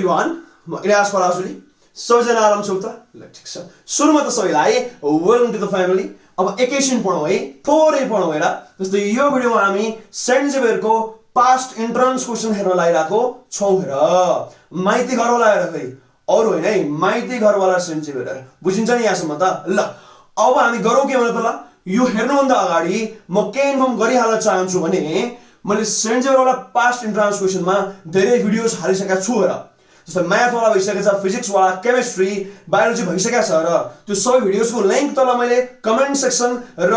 Everyone, म इलियास पराजुली। सबैजना आराम छौ त? ल ठिक छ। सुरुमा त सबैलाई वेलकम टु द फ्यामिली। अब एकैछिन पढौँ है, थोरै पढौँ हेर। जस्तै यो भिडियोमा हामी सेन्ट जेभियरको पास्ट इन्ट्रान्स क्वेसन हेर्न लागिरहेको छौँ हेर। माइती घरवाला हेर फेरि, अरू होइन है, माइती घरवाला सेन्ट जेभियर। बुझिन्छ नि यहाँसम्म त? ल अब हामी गरौँ के भने त ल, यो हेर्नुभन्दा अगाडि म के इन्फर्म गरिहाल्न चाहन्छु भने मैले सेन्ट जेभियरवाला पास्ट इन्ट्रान्स क्वेसनमा धेरै भिडियोज हालिसकेका छु हेर। जस्तै म्याथवाला भइसकेको छ, फिजिक्सवाला, केमिस्ट्री, बायोलोजी भइसकेको छ र त्यो सबै भिडियोजको लिङ्क तल मैले कमेन्ट सेक्सन र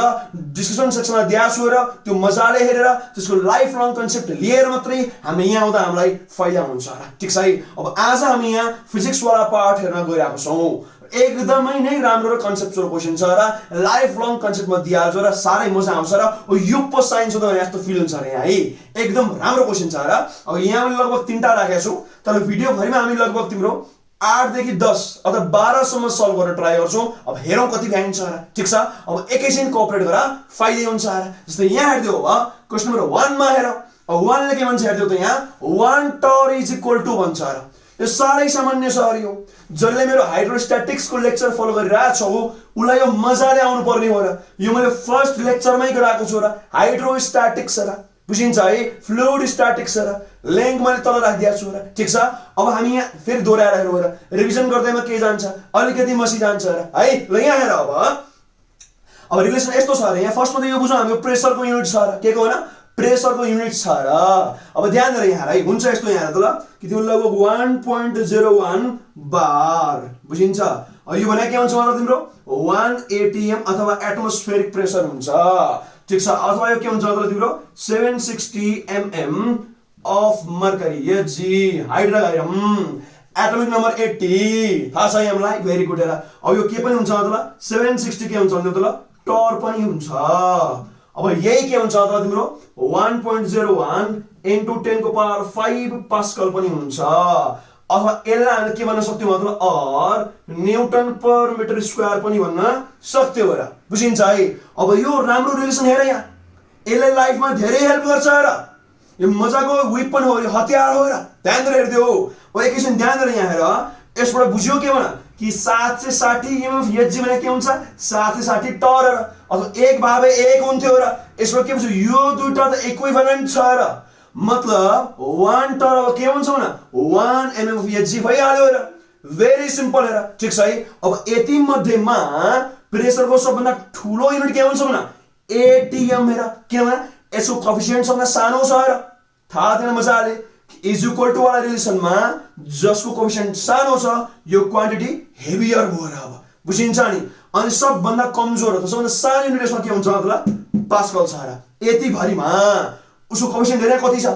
डिस्क्रिप्सन सेक्सनमा दिएको छु र त्यो मजाले हेरेर त्यसको लाइफ लङ कन्सेप्ट लिएर मात्रै हामी यहाँ आउँदा हामीलाई फाइदा हुन्छ र। ठिक छ है। अब आज हामी यहाँ फिजिक्सवाला पार्ट हेर्न गइरहेको छौँ। एकदमै नै राम्रो र कन्सेप्चुअल क्वेसन छ र लाइफ लङ कन्सेप्टमा दिइहाल्छ र साह्रै मजा आउँछ र यो पो साइन्स हो त यस्तो फिल हुन्छ अरे यहाँ है। एकदम राम्रो क्वेसन छ र। अब यहाँ मैले लगभग 3टा राखेको छु, तर भिडियोभरिमा हामी लगभग तिम्रो 8 देखि 10 अथवा 12 सम्म सल्भ गर्न ट्राई गर्छौँ। अब हेरौँ कति भ्याइन्छ र। ठिक छ। अब एकैछिन कोअपरेट गर, फाइदै हुन्छ र। जस्तै यहाँ हेर्दियो अब क्वेसन नम्बर 1 मा हेर। अब 1 ले के भन्छ हेर्दियो त यहाँ 1 टर इज इक्वल टु भन्छ र। यो साह्रै सामान्य छ हरियो। जसले मेरो हाइड्रोस्ट्याटिक्सको लेक्चर फलो गरिरहेको छ उसलाई यो मजाले आउनु पर्ने हो र। यो मैले फर्स्ट लेक्चरमै गराएको छु र। हाइड्रोस्ट्याटिक्स र, बुझिन्छ है, फ्लुइड स्ट्याटिक्स र। लिङ्क मैले तल राखिदिएको छु र। ठिक छ। अब हामी यहाँ फेरि दोहोऱ्याएर हेरौँ र। रिभिजन गर्दैमा के जान्छ, अलिकति मसी जान्छ र है। ल यहाँ हेर अब रिलेसन यस्तो छ र। यहाँ फर्स्टमा त यो बुझौँ, हाम्रो प्रेसरको युनिट छ र। के को होइन, प्रेसरको युनिट छ र। अब ध्यान दिएर यहाँ है, हुन्छ यस्तो यहाँ त ल कि तिम्रो लगभग 1.01 बार, बुझिन्छ। यो भने के हुन्छ मतलब तिम्रो 1 एटीएम अथवा एटमोस्फेरिक प्रेसर हुन्छ। ठिक छ। अथवा यो के हुन्छ मतलब तिम्रो 760 mm अफ मर्करी, यो जी हाइड्रोकार्बन, एटमिक नम्बर 80 थाहा छ हामीलाई। भेरी गुड हेर। अब यो के पनि हुन्छ मतलब 760 के हुन्छ मतलब टर पनि हुन्छ। अब यही के हुन्छ त तिम्रो 1.01 into 10 को पावर 5 पास्कल पनि हुन्छ। अथवा यसलाई हामीले के भन्न सक्थ्यौँ मतलब न्युटन पर मिटर स्क्वायर पनि भन्न सक्थ्यौँ र। बुझिन्छ है। अब यो राम्रो रिलेसन हेर यहाँ, यसले लाइफमा धेरै हेल्प गर्छ र। यो मजाको वेपन हो, यो हतियार हो र। ध्यान दिएर हेर्दियो। अब एकैछिन ध्यान दिएर यहाँ हेर। यसबाट बुझ्यो के भन कि 760 mm एचजी भने के हुन्छ 760 टर र। अथवा 1/1 हुन्थ्यो र। यसबाट के भन्छ यो दुईटा त इक्विभ्यालेन्ट छ र। मतलब 1 टर अब के हुन्छ भने 1 mm एचजी भइहाल्यो र। भेरी सिम्पल हेर। ठिक छ है। अब यति मध्येमा प्रेसरको सबभन्दा ठुलो युनिट के हुन्छ भने एटीएम हेर। किनभने यसको कोएफिसिएन्ट सबभन्दा सानो छ र। थाहा थिएन मजाले इज इक्वल टु वाला रिलेसनमा जसको कोएफिसिएन्ट सानो छ यो क्वान्टिटी हेभियर भयो र। अब बुझिन्छ नि। अनि सबभन्दा कमजोर हो, सबभन्दा सानो युनिट यसमा के हुन्छ मतलब पास्कल छ र। यति भरिमा उसको कोएफिसिएन्ट धेरै कति छ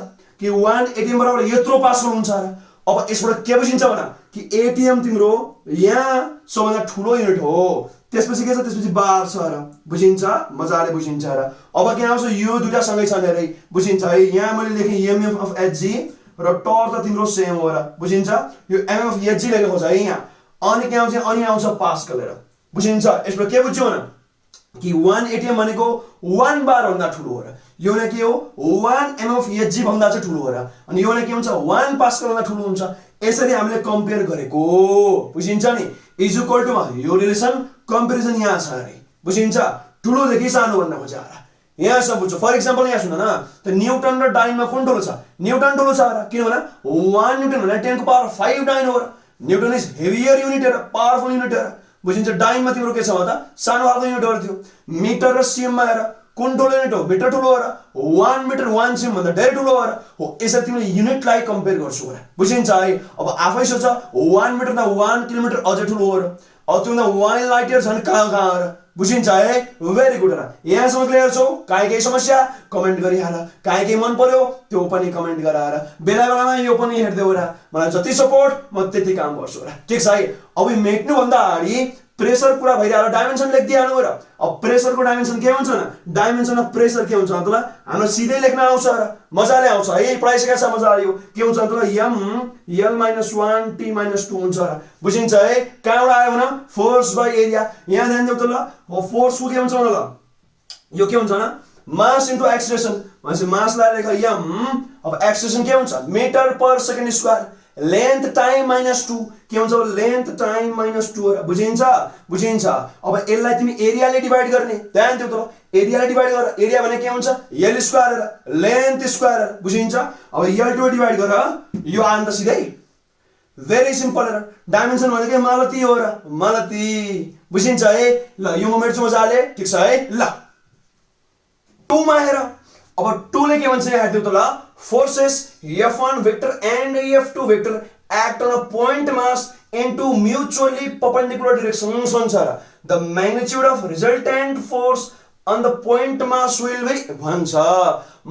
कि 1 एटीएम बराबर यत्रो पास्कल हुन्छ र। अब यसबाट के बुझिन्छ भने कि एटीएम तिम्रो यहाँ सबभन्दा ठुलो युनिट हो। त्यसपछि के छ, त्यसपछि बार छ र। बुझिन्छ, मजाले बुझिन्छ र। अब के आउँछ, यो दुईटा सँगै छन् हेरै। बुझिन्छ है। यहाँ मैले लेखेँ एमएफ अफ एचजी र टर त तिम्रो सेम हो र। बुझिन्छ। यो एमएफ अफ एचजी लेखेको छ है यहाँ। अनि के आउँछ, अनि आउँछ पास्कल हेर। बुझिन्छ। यसबाट के बुझ्यो भने कि 1 एटीएम भनेको 1 बार भन्दा ठुलो हो र। यो भने के हो 1 एमएफ एचजी भन्दा चाहिँ ठुलो हो र। अनि यो भने के हुन्छ 1 पास्कल भन्दा ठुलो हुन्छ। यसरी हामीले कम्पेयर गरेको। बुझिन्छ नि। इज इक्वल टुमा यो रिलेसन कम्पेरिजन यहाँ छ अरे। बुझिन्छ। ठुलोदेखि सानो भन्न खोजा र। यहाँसम्म बुझ्छ। फर इक्जाम्पल यहाँ सुन न, त न्युटन र डाइनमा कुन ठुलो छ, न्युटन ठुलो छ र। किनभने 1 न्युटन भने 10 को पावर 5 डाइन हो र। न्युटन इज हेभियर युनिट हेर, पावरफुल युनिट हेर। बुझिन्छ। डाइनमा तिम्रो के छ त सानो खालको युनिटहरु थियो। मिटर र सिएममा हेर कुन ठुलो युनिट हो, मिटर ठुलो हो र। 1 मिटर 1 सिएम भन्दा धेरै ठुलो हो र। हो यसरी तिमीले युनिटलाई कम्पेयर गर्छौ र। बुझिन्छ है। अब आफै सोच 1 मिटर त 1 किलोमिटर अझै ठुलो हो र। अब तिमीले 1 लाइट इयर झन् कहाँ कहाँ हो र। बुझिन्छ है। भेरी गुड र। यहाँसम्म क्लियर छौ। काहीँ समस्या कमेन्ट गरिहाल, काहीँ मन पर्यो त्यो पनि कमेन्ट गराएर बेला बेलामा यो पनि हेर्देऊ र। मलाई जति सपोर्ट म त्यति काम गर्छु र। ठिक छ है। अब मेट्नु भन्दा अगाडि प्रेसर कुरा भइरहेको डाइमेन्सन लेखिदिहाल्नु र। अब प्रेसरको डाइमेन्सन के हुन्छ न, डाइमेन्सन अफ प्रेसर के हुन्छ मतलब हाम्रो सिधै लेख्न आउँछ र। मजाले आउँछ है। पढाइसकेको छ मजाले। यो के हुन्छ मतलब m l - 1 t - 2 हुन्छ र। बुझिन्छ है। कहाँबाट आयो भने फोर्स बाइ एरिया। यहाँ ध्यान देऊ त ल। हो फोर्स को के हुन्छ भने ल यो के हुन्छ न मास इन्टु एक्सेलरेसन। भनेपछि मासलाई लेख m। अब एक्सेलरेसन के हुन्छ metre per second square. Length time -2 के हुन्छ लेन्थ टाइम -2 बुझिन्छ अब यसलाई तिमी एरियाले डिभाइड गर्ने ध्यान दिऊ त एरियाले डिभाइड गर एरिया भने के हुन्छ l स्क्वायर लेन्थ स्क्वायर बुझिन्छ अब l2 डिभाइड गर यो आयो नि त सिधै भेरी सिम्पल र डाइमेन्सन भनेको मालती हो र मालती बुझिन्छ है ल यो म मेट्छु मजाले ठीक छ है ल 2 मा हेर अब 2 ले के भन्छ यहाँ हेर्दिउ त ल forces F1 vector and F2 vector act on a point mass into mutually perpendicular directions भन्छ र the magnitude of resultant force on the point mass will be भन्छ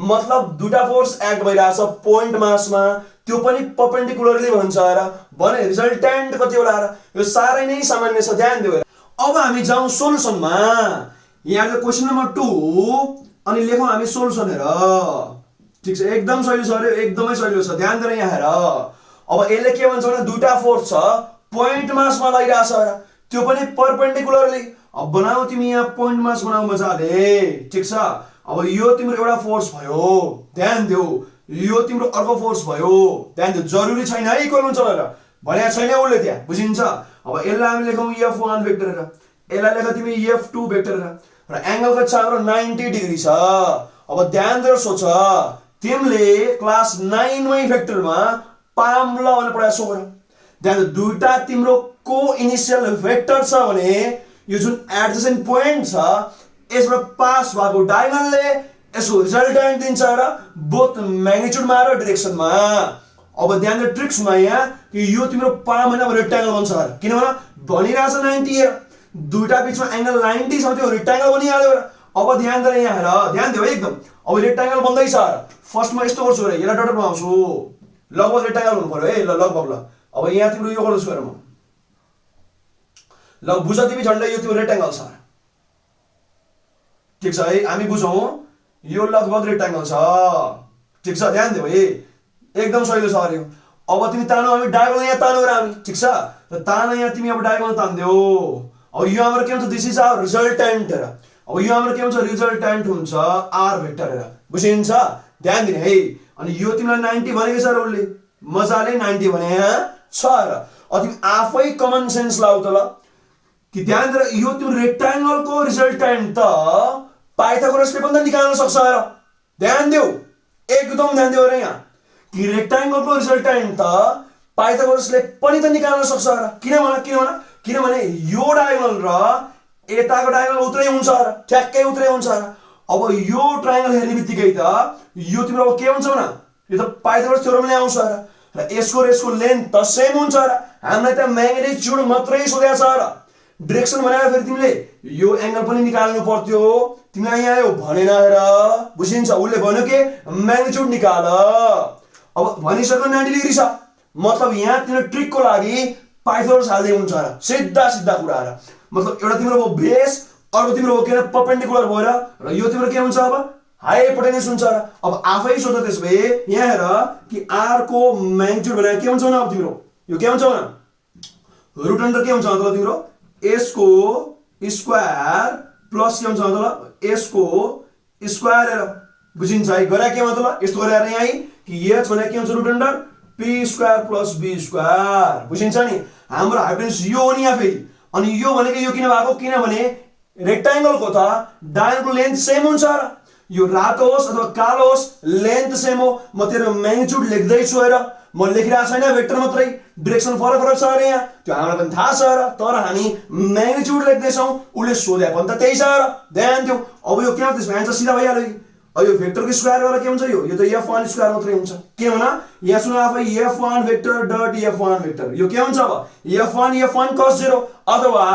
मतलब दुटा फोर्स एक्ट भइराछ पोइन्ट मासमा त्यो पनि परपेन्डिकुलरली भन्छ र भने रिजल्टेन्ट कति होला र यो सारै नै सामान्य छ ध्यान दिऊ अब हामी जाउँ सोलुसनमा यहाँ क्वेशन नम्बर 2 अनि लेखौं हामी सोलुसन हेर ठीक छ एकदम सजिलो छ रे एकदमै सजिलो छ ध्यान दिएर यहाँ हेर अब यसले के भन्छ भने दुटा फोर्स छ पोइन्ट मासमा लागिराछ र त्यो पनि परपेन्डिकुलरली अब बनाऊ तिमी यहाँ पोइन्ट मास बनाऊ मजाले ठीक छ अब यो तिम्रो एउटा फोर्स भयो ध्यान देऊ यो तिम्रो अर्को फोर्स भयो ध्यान देऊ जरुरी छैन है इक्वल हुन्छ भनेर भनेको छैन उले त्यहाँ बुझिन्छ अब यसलाई हामी लेखौं F1 भेक्टर र यसलाई लेख तिमी F2 भेक्टर र एंगल कति छ हाम्रो 90 डिग्री छ अब ध्यान दिएर सोच तिमीले क्लास 9 मै भेक्टरमा पार्मुला भनेर पढाएको छौ ध्यान दिऊ दुईटा तिम्रो को इनिशियल भेक्टर छ भने यो जुन एडजेसेन्ट पोइन्ट छ यसबाट पास भएको डायगोनलले यसको रिजल्टेन्ट दिन्छ र बोथ म्याग्निट्युडमा र डाइरेक्सनमा अब ध्यान दिएर ट्रिक सुन यहाँ कि यो तिम्रो पाम हैन रेक्टेंगल बन्छ र किनभने भनिराछ 90 हेर दुईटा बीचमा एंगल 90 छ त्यो रेक्टेंगल बनिहाल्यो र अब ध्यान दिएर यहाँ हेर ध्यान देऊ एकदम अब रेक्टेंगल बन्दै छ फर्स्टमा यस्तो गर्छु रे यसलाई डट बनाउँछु लगभग रेक्टेंगल हुनु पर्यो है ल लगभग ल अब यहाँ तिम्रो यो गर्छु हेर म ल बुझ तिमी झन्डै यो तिम्रो रेक्टेंगल छ ठीक छ है हामी बुझौं यो लगभग रेक्टेंगल छ ठीक छ ध्यान देऊ है एकदम सजिलो छ अरे अब तिमी तानो हामी डायगोनल यहाँ तानो र हामी ठीक छ त तानो यहाँ तिमी अब डायगोनल तान्देऊ अब यो हाम्रो के हुन्छ दिस इज आवर रिजल्टेन्ट र अब यो हाम्रो के हुन्छ रिजल्टेन्ट हुन्छ आर भेक्टर र बुझिन्छ ध्यान दिने है अनि यो तिमीलाई 90 भनेको छ र उले मजाले 90 भने छ र अब तिमी आफै कमन सेन्स लाउ त ल कि ध्यान दिएर यो त्यो रेक्टेंगलको रिजल्टेन्ट त पाइथागोरसले पनि त निकाल्न सक्छ र ध्यान देऊ एकदम ध्यान देऊ रे यहाँ कि रेक्टेंगलको रिजल्टेन्ट त पाइथागोरसले पनि त निकाल्न सक्छ र किनभने यो डायगोनल र यताको डायगोनल उतरै हुन्छ र ठ्याक्कै उतरै हुन्छ र अब यो ट्रायंगल हेर्नेबित्तिकै त यो तिम्रो के हुन्छ भने यो त पाइथागोरस थ्योरमले आउँछ र यसको लेन्थ त सेम हुन्छ र हामीलाई त म्याग्निट्युड मात्रै सोधेको छ र डाइरेक्सन भनेर फेरि तिमीले यो एंगल पनि निकाल्नु पर्थ्यो तिमीलाई यहाँ आयो भनेन हेर बुझिन्छ उले भन्यो के म्याग्निट्युड निकाल अब भनिसक्यो 90 डिग्री छ मतलब यहाँ तिम्रो ट्रिकको लागि पाइथागोरस हाल्दै हुन्छ र सिधा कुरा र मतलब एउटा तिम्रो भयो बेस अर्को तिम्रो के परपेन्डिकुलर भयो र यो तिम्रो के हुन्छ अब हाइपोटेन्युस हुन्छ र अब आफै सोच त्यसबे यहाँ हेर कि r को म्याग्निट्युड भनेर के हुन्छ भने अब तिम्रो यो के हुन्छ भने रुट अन्डर के हुन्छ मतलब तिम्रो s को स्क्वायर प्लस के हुन्छ मतलब s को स्क्वायर हेर बुझिन्छ है गरे के मतलब यस्तो गरेर यहाँ कि h भने के हुन्छ root under p square plus b square बुझिन्छ नि हाम्रो हाइपोटेन्युस यो हो नि यहाँ फेरि अनि यो भनेको यो किन भएको किनभने रेक्टेंगलको त डायगोनलको लेन्थ सेम हुन्छ र यो रातो होस् अथवा कालो होस् लेन्थ सेम हो म तेरो म्याग्निट्युड लेख्दै छु हेर म लेखिरहेको छैन भेक्टर मात्रै डाइरेक्सन फरक छ रे यहाँ त्यो हामीलाई पनि थाहा छ र तर हामी म्याग्निट्युड लेख्दै छौं उले सोधे पनि त त्यही छ र ध्यान दिऊ अब यो के हो त्यसमा आन्सर सिधा भइहाल्यो अब यो भेक्टरको स्क्वायर गरेर के हुन्छ यो त F1 स्क्वायर मात्रै हुन्छ के हुन यहाँ सुन आफै F1 vector dot F1 vector यो के हुन्छ अब F1 cos 0 अथवा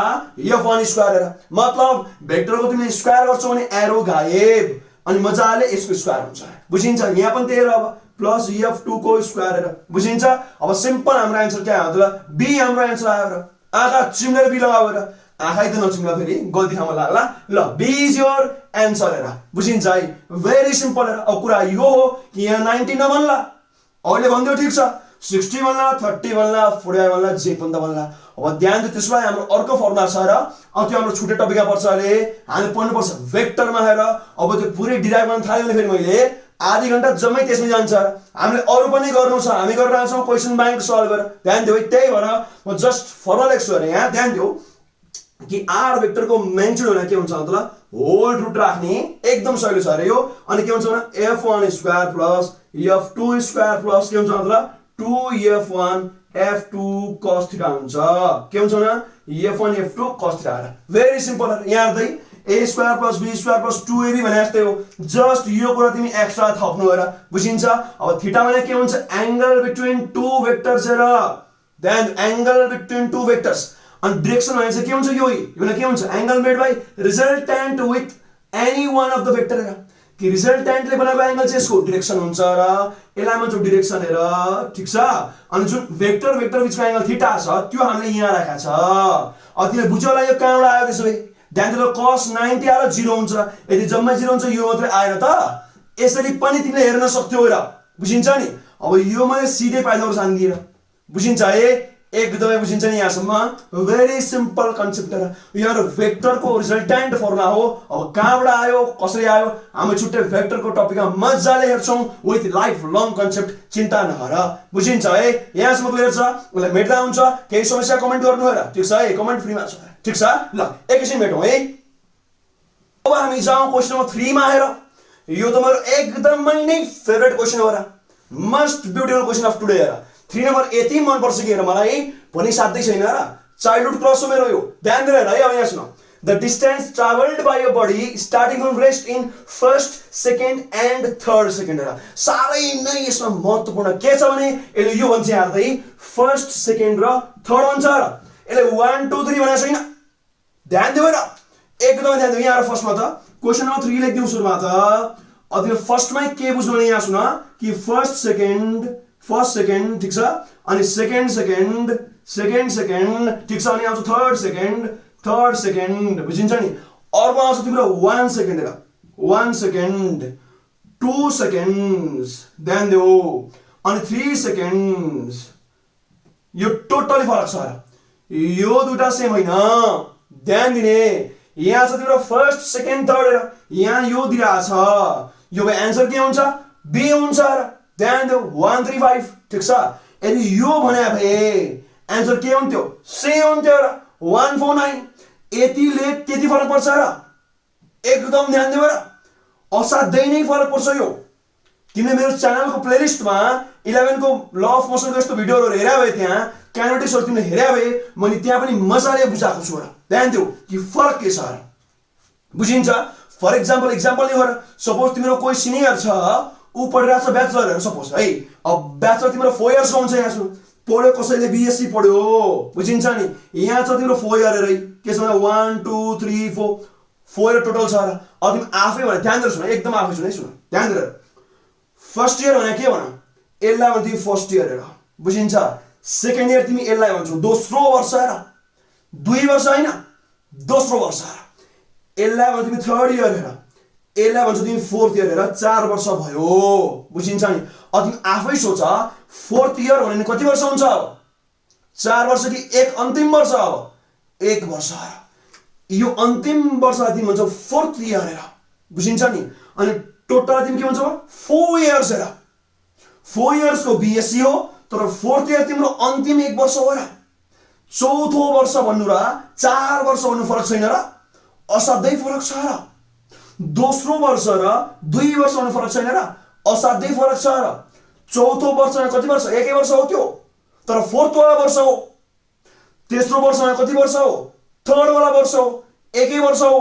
F1 स्क्वायर हेर मतलब भेक्टरको तिमीले स्क्वायर गर्छौ भने एरो गायब अनि मजाले यसको स्क्वायर हुन्छ बुझिन्छ यहाँ पनि त्यही र अब प्लस F2 को स्क्वायर हेर बुझिन्छ अब सिम्पल हाम्रो आन्सर के आयो त बी हाम्रो आन्सर आयो र आँखा चिम्लेर बी लगाऊ र आँखै त नचिम्ला फेरि गल्ती ठाउँमा लाग्ला ल बी इज योर आन्सर हेर बुझिन्छ है भेरी सिम्पल हेर अब कुरा यो हो कि यहाँ 90 नबन्ला अहिले भन्दियो ठीक छ 60 बन्ला 30 बन्ला 45 बन्ला जे पनि त बन्ला अब ध्यान दिनु त्यसलाई हाम्रो अर्को फर्मुला छ र अब त्यो हाम्रो छुटे टपिकमा पर्छ अहिले हामी पढ्नु पर्छ भेक्टरमा हेर अब त्यो पुरै डिराइभ गर्न थाल्यो भने फेरि मैले आधी घण्टा जम्मै त्यसमै जान्छ। हामीले अरू पनि गर्नु छ, हामी गरिरहेको छौँ क्वेसन ब्याङ्क सल्भ गरेर। ध्यान दियो है, त्यही भएर म जस्ट फर्दर लेख्छु अरे यहाँ ध्यान दियो कि आर भेक्टरको म्याग्निट्युड भनेको के हुन्छ मतलब होल रुट राख्ने एकदम सजिलो छ अरे यो। अनि के हुन्छ भने f1 square plus f2 square plus के हुन्छ मतलब 2f1 f2 cos थीटा हुन्छ। के हुन्छ भने f1 f2 cos theta. Very simple. यहाँ हेर्दै a square plus b square plus 2ab भने जस्तै हो। जस्ट यो कुरा तिमी एक्स्ट्रा थप्नु हो र, बुझिन्छ। अब थीटा भने के हुन्छ एंगल बिट्विन टू भेक्टर्स र, then angle between two vectors. अनि डाइरेक्सन भने चाहिँ के हुन्छ यो भने के हुन्छ angle made by resultant with any one of the vector र, कि रिजल्टेन्टले बनाएको एंगल चाहिँ यसको डाइरेक्सन हुन्छ र यसलाई भन्छ डाइरेक्सन हेर, ठीक छ। अनि जुन भेक्टर बिचको एंगल थीटा छ त्यो हामीले यहाँ राखेको छ। अब तिमीले बुझ्यौ होला यो कहाँबाट आयो त्यसो भए। ध्यान दिनु cos 90 आएर 0 हुन्छ, यदि जम्मै 0 हुन्छ यो मात्रै आएन त, यसरी पनि तिमीले हेर्न सक्थ्यौ र, बुझिन्छ नि। अब यो मैले सिधै पाइथागोरस हानिदिएर, बुझिन्छ है, एकदमै बुझिन्छ नि यहाँसम्म। भेरी सिम्पल कन्सेप्ट र यहाँ भेक्टरको रिजल्टेन्ट फर्मुला हो। अब कहाँबाट आयो कसरी आयो हामी छुट्टै भेक्टरको टपिकमा मजाले हेर्छौँ विथ लाइफ लङ कन्सेप्ट, चिन्ता नगर, बुझिन्छ है। यहाँसम्म क्लियर छ, उसलाई मेट्दा हुन्छ, केही समस्या कमेन्ट गर्नु हेर, ठीक छ है, कमेन्ट फ्रीमा छ, ठीक छ। ल एकैछिन भेटौँ है। अब हामी जाउँ क्वेसन नम्बर 3 मा हेर। यो त मेरो एकदमै नै फेभरेट क्वेसन हो र, must beautiful question of today हेर। 3 नम्बर यति मन पर्छ कि हेर मलाई भनि साध्यै छैन र, चाइल्डहुड क्रस हो मेरो यो। ध्यान दिएर हेर है। अब यहाँ सुन, the distance travelled by a body starting from rest in first second and third second हेर। साह्रै नै यसमा महत्त्वपूर्ण के छ भने यसले यो भन्छ यहाँ हेर्दै फर्स्ट सेकेन्ड र थर्ड भन्छ र, यसले 1 2 3 भनेको छैन। ध्यान दियो र, एकदमै ध्यान दियो। यहाँ फर्स्टमा त क्वेसन नम्बर 3 लेख्दिउँ सुरुमा त। अब तिमीले फर्स्टमै के बुझ्नु भने यहाँ सुन कि फर्स्ट सेकेन्ड ठीक छ, अनि सेकेन्ड सेकेन्ड ठीक छ, अनि आउँछ थर्ड सेकेन्ड, बुझिन्छ नि। अर्को आउँछ तिम्रो 1 सेकेन्ड हेर, 1 सेकेन्ड 2 सेकेन्ड्स, ध्यान दियो, अनि 3 सेकेन्ड्स। यो टोटली फरक छ र, यो दुटा सेम होइन, ध्यान दिने। यहाँ छ तिम्रो फर्स्ट सेकेन्ड थर्ड हेर, यहाँ यो दिइरहेको छ, यो एन्सर के हुन्छ बी हुन्छ र, ध्यान दियो 1 3 5 ठीक छ। यदि यो भने भए एन्सर के हुन्थ्यो सी हुन्थ्यो र 1 4 9। यतिले त्यति फरक पर्छ र, एकदम ध्यान दियो र, असाध्यै नै फरक पर्छ यो। तिमीले मेरो च्यानलको प्लेलिस्टमा 11 को ल अफ मोसनको यस्तो भिडियोहरू हेरे भए त्यहाँ काइनेटिक्सहरू तिमीले हेरे भए मैले त्यहाँ पनि मजाले बुझाएको छु र, ध्यान दियो कि फरक के छ र, बुझिन्छ। फर एक्जाम्पल नै गर, सपोज तिम्रो कोही सिनियर छ ऊ पढिरहेको छ ब्याचलर हेर सपोज है। अब ब्याचलर तिम्रो 4 इयर्सको हुन्छ, यहाँ सुन पढ्यो कसैले बीएससी पढ्यो, बुझिन्छ नि। यहाँ छ तिम्रो 4 इयर हेरै के छ 1 2 3 4 इयर टोटल छ र। अब तिमी आफै भने ध्यान दिएर सुन, एकदम आफै सुन है, सुन ध्यान दिएर। फर्स्ट इयर भने के भन, यसलाई भन्छ तिमी फर्स्ट इयर हेर, बुझिन्छ। सेकेन्ड इयर तिमी यसलाई भन्छौ दोस्रो वर्ष हेर, 2 वर्ष होइन दोस्रो वर्ष हेर। यसलाई भन्छ तिमी थर्ड इयर हेर, यसलाई भन्छ तिमी फोर्थ इयर हेर, 4 वर्ष भयो, बुझिन्छ नि। अब तिमी आफै सोच फोर्थ इयर भने कति वर्ष हुन्छ अब 4 वर्ष कि एक अन्तिम वर्ष, अब 1 वर्ष हेर। यो अन्तिम वर्षलाई तिमी भन्छौ फोर्थ इयर हेर, बुझिन्छ नि। अनि टोटल तिमी के भन्छौ 4 इयर्स हेर, 4 इयर्सको बीएससी हो, तर फोर्थ इयर तिम्रो अन्तिम 1 वर्ष हो र। चौथो वर्ष भन्नु र 4 वर्ष भन्नु फरक छैन र, असाध्यै फरक छ र। दोस्रो वर्ष र 2 वर्ष भन्नु फरक छैन र, असाध्यै फरक छ र। चौथो वर्ष कति वर्ष 1 वर्ष हो त्यो, तर फोर्थ वाला वर्ष हो। तेस्रो वर्ष कति वर्ष हो, थर्ड वाला वर्ष हो, 1 वर्ष हो,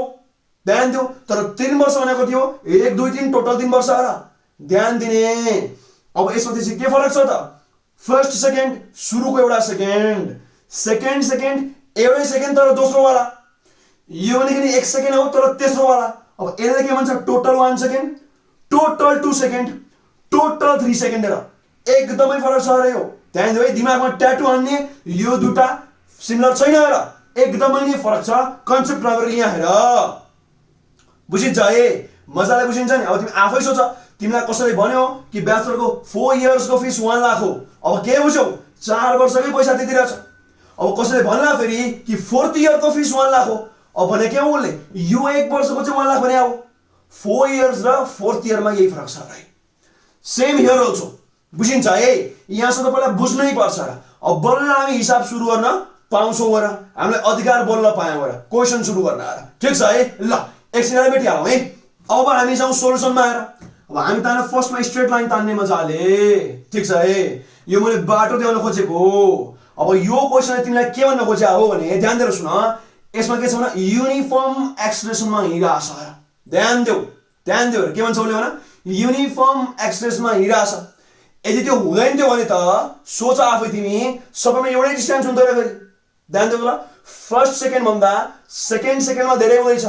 ध्यान दियो। तर 3 वर्ष भने कति हो 1 2 3 टोटल 3 वर्ष र, ध्यान दिने। अब यसमा चाहिँ के फरक छ त, फर्स्ट सेकेन्ड सुरुको एउटा सेकेन्ड, सेकेन्ड एउटै सेकेन्ड तर दोस्रो वाला, यो भनेको 1 सेकेन्ड हो तर तेस्रो वाला। अब यसले के भन्छ total 1 second, total 2 second, total 3 second हेर, एकदमै फरक छ र यो। ध्यान दियो है, दिमागमा ट्याटु हान्ने यो दुटा सिमिलर छैन हेर, एकदमै नै फरक छ। कन्सेप्ट नगरेर यहाँ हेर, बुझिन्छ है, मजाले बुझिन्छ नि। अब तिमी आफै सोच, तिमीलाई कसैले भन्यो कि ब्याचलरको 4 इयर्सको फिस 1 लाख हो, अब के बुझ्यौ 4 वर्षकै पैसा त्यतिरहेछ। अब कसैले भन्ला फेरि कि फोर्थ इयरको फिस 1 लाख हो, अब भने के हो उसले यो 1 वर्षको चाहिँ 1 लाख भने हो। 4 इयर्स र फोर्थ इयरमा यही फरक छ भाइ, सेम हियर अल्सो। बुझिन्छ है, यहाँसम्म तपाईँलाई बुझ्नै पर्छ र। अब बल्ल हामी हिसाब सुरु गर्न पाउँछौँ र, हामीलाई अधिकार बल्ल पायौँ र क्वेसन सुरु गर्न आएर। ठिक छ है, ल एकछिन मेटिहालौँ है। अब हामी जाउँ सोल्युसनमा आएर। अब हामी तान्ने फर्स्टमा स्ट्रेट लाइन तान्ने मजाले। ठिक छ है, यो मैले बाटो देखाउन खोजेको हो। अब यो क्वेसनले तिमीलाई के भन्न खोजेको हो भने ध्यान दिएर सुन, यसमा के छ भने युनिफर्म एक्सलेसनमा हिँडिरहेछ। ध्यान देऊ, ध्यान देऊ। के भन्छ उसले भन, युनिफर्म एक्सलेसनमा हिँडिरहेछ। यदि त्यो हुँदैन थियो भने त सोच आफै तिमी, सबैमा एउटै डिस्टेन्स हुन्थ्यो र फेरि। ध्यान देऊ ल, फर्स्ट सेकेन्ड भन्दा सेकेन्ड सेकेन्डमा धेरै हुँदैछ,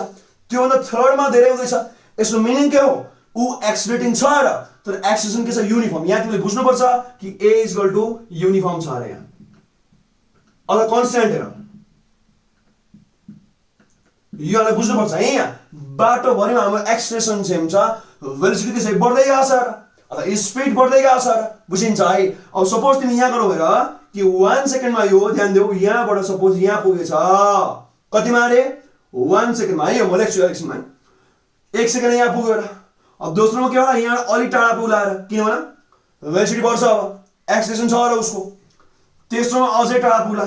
त्योभन्दा थर्डमा धेरै हुँदैछ। यसको मिनिङ के हो, ऊ एक्सलेटिङ छ र, तर एक्सलेसन के छ, युनिफर्म। यहाँ तिमीले बुझ्नुपर्छ कि ए इज इक्वल टु युनिफर्म छ अरे। यहाँ अल कन्स्ट्यान्ट हेर, योलाई बुझ्नुपर्छ है। यहाँ बाटोभरिमा हाम्रो एक्सलेसन सेम छ, भेलोसिटी के छ, बढ्दै गएको छ र, अथवा स्पिड बढ्दै गएको छ र। बुझिन्छ है। अब सपोज तिमी यहाँ गरौ हेर कि 1 सेकेन्डमा यो, ध्यान देऊ, यहाँबाट सपोज यहाँ पुगेछ कतिमा अरे 1 सेकेन्डमा है। यो म लेख्छु एकछिनमा, 1 सेकेन्ड यहाँ पुग्यो र। अब दोस्रोमा के होला, यहाँ अलि टाढा पुग्ला र, किनभने भेलोसिटी बढ्छ, अब एक्सलेसन छ र उसको। तेस्रोमा अझै टाढा पुग्ला,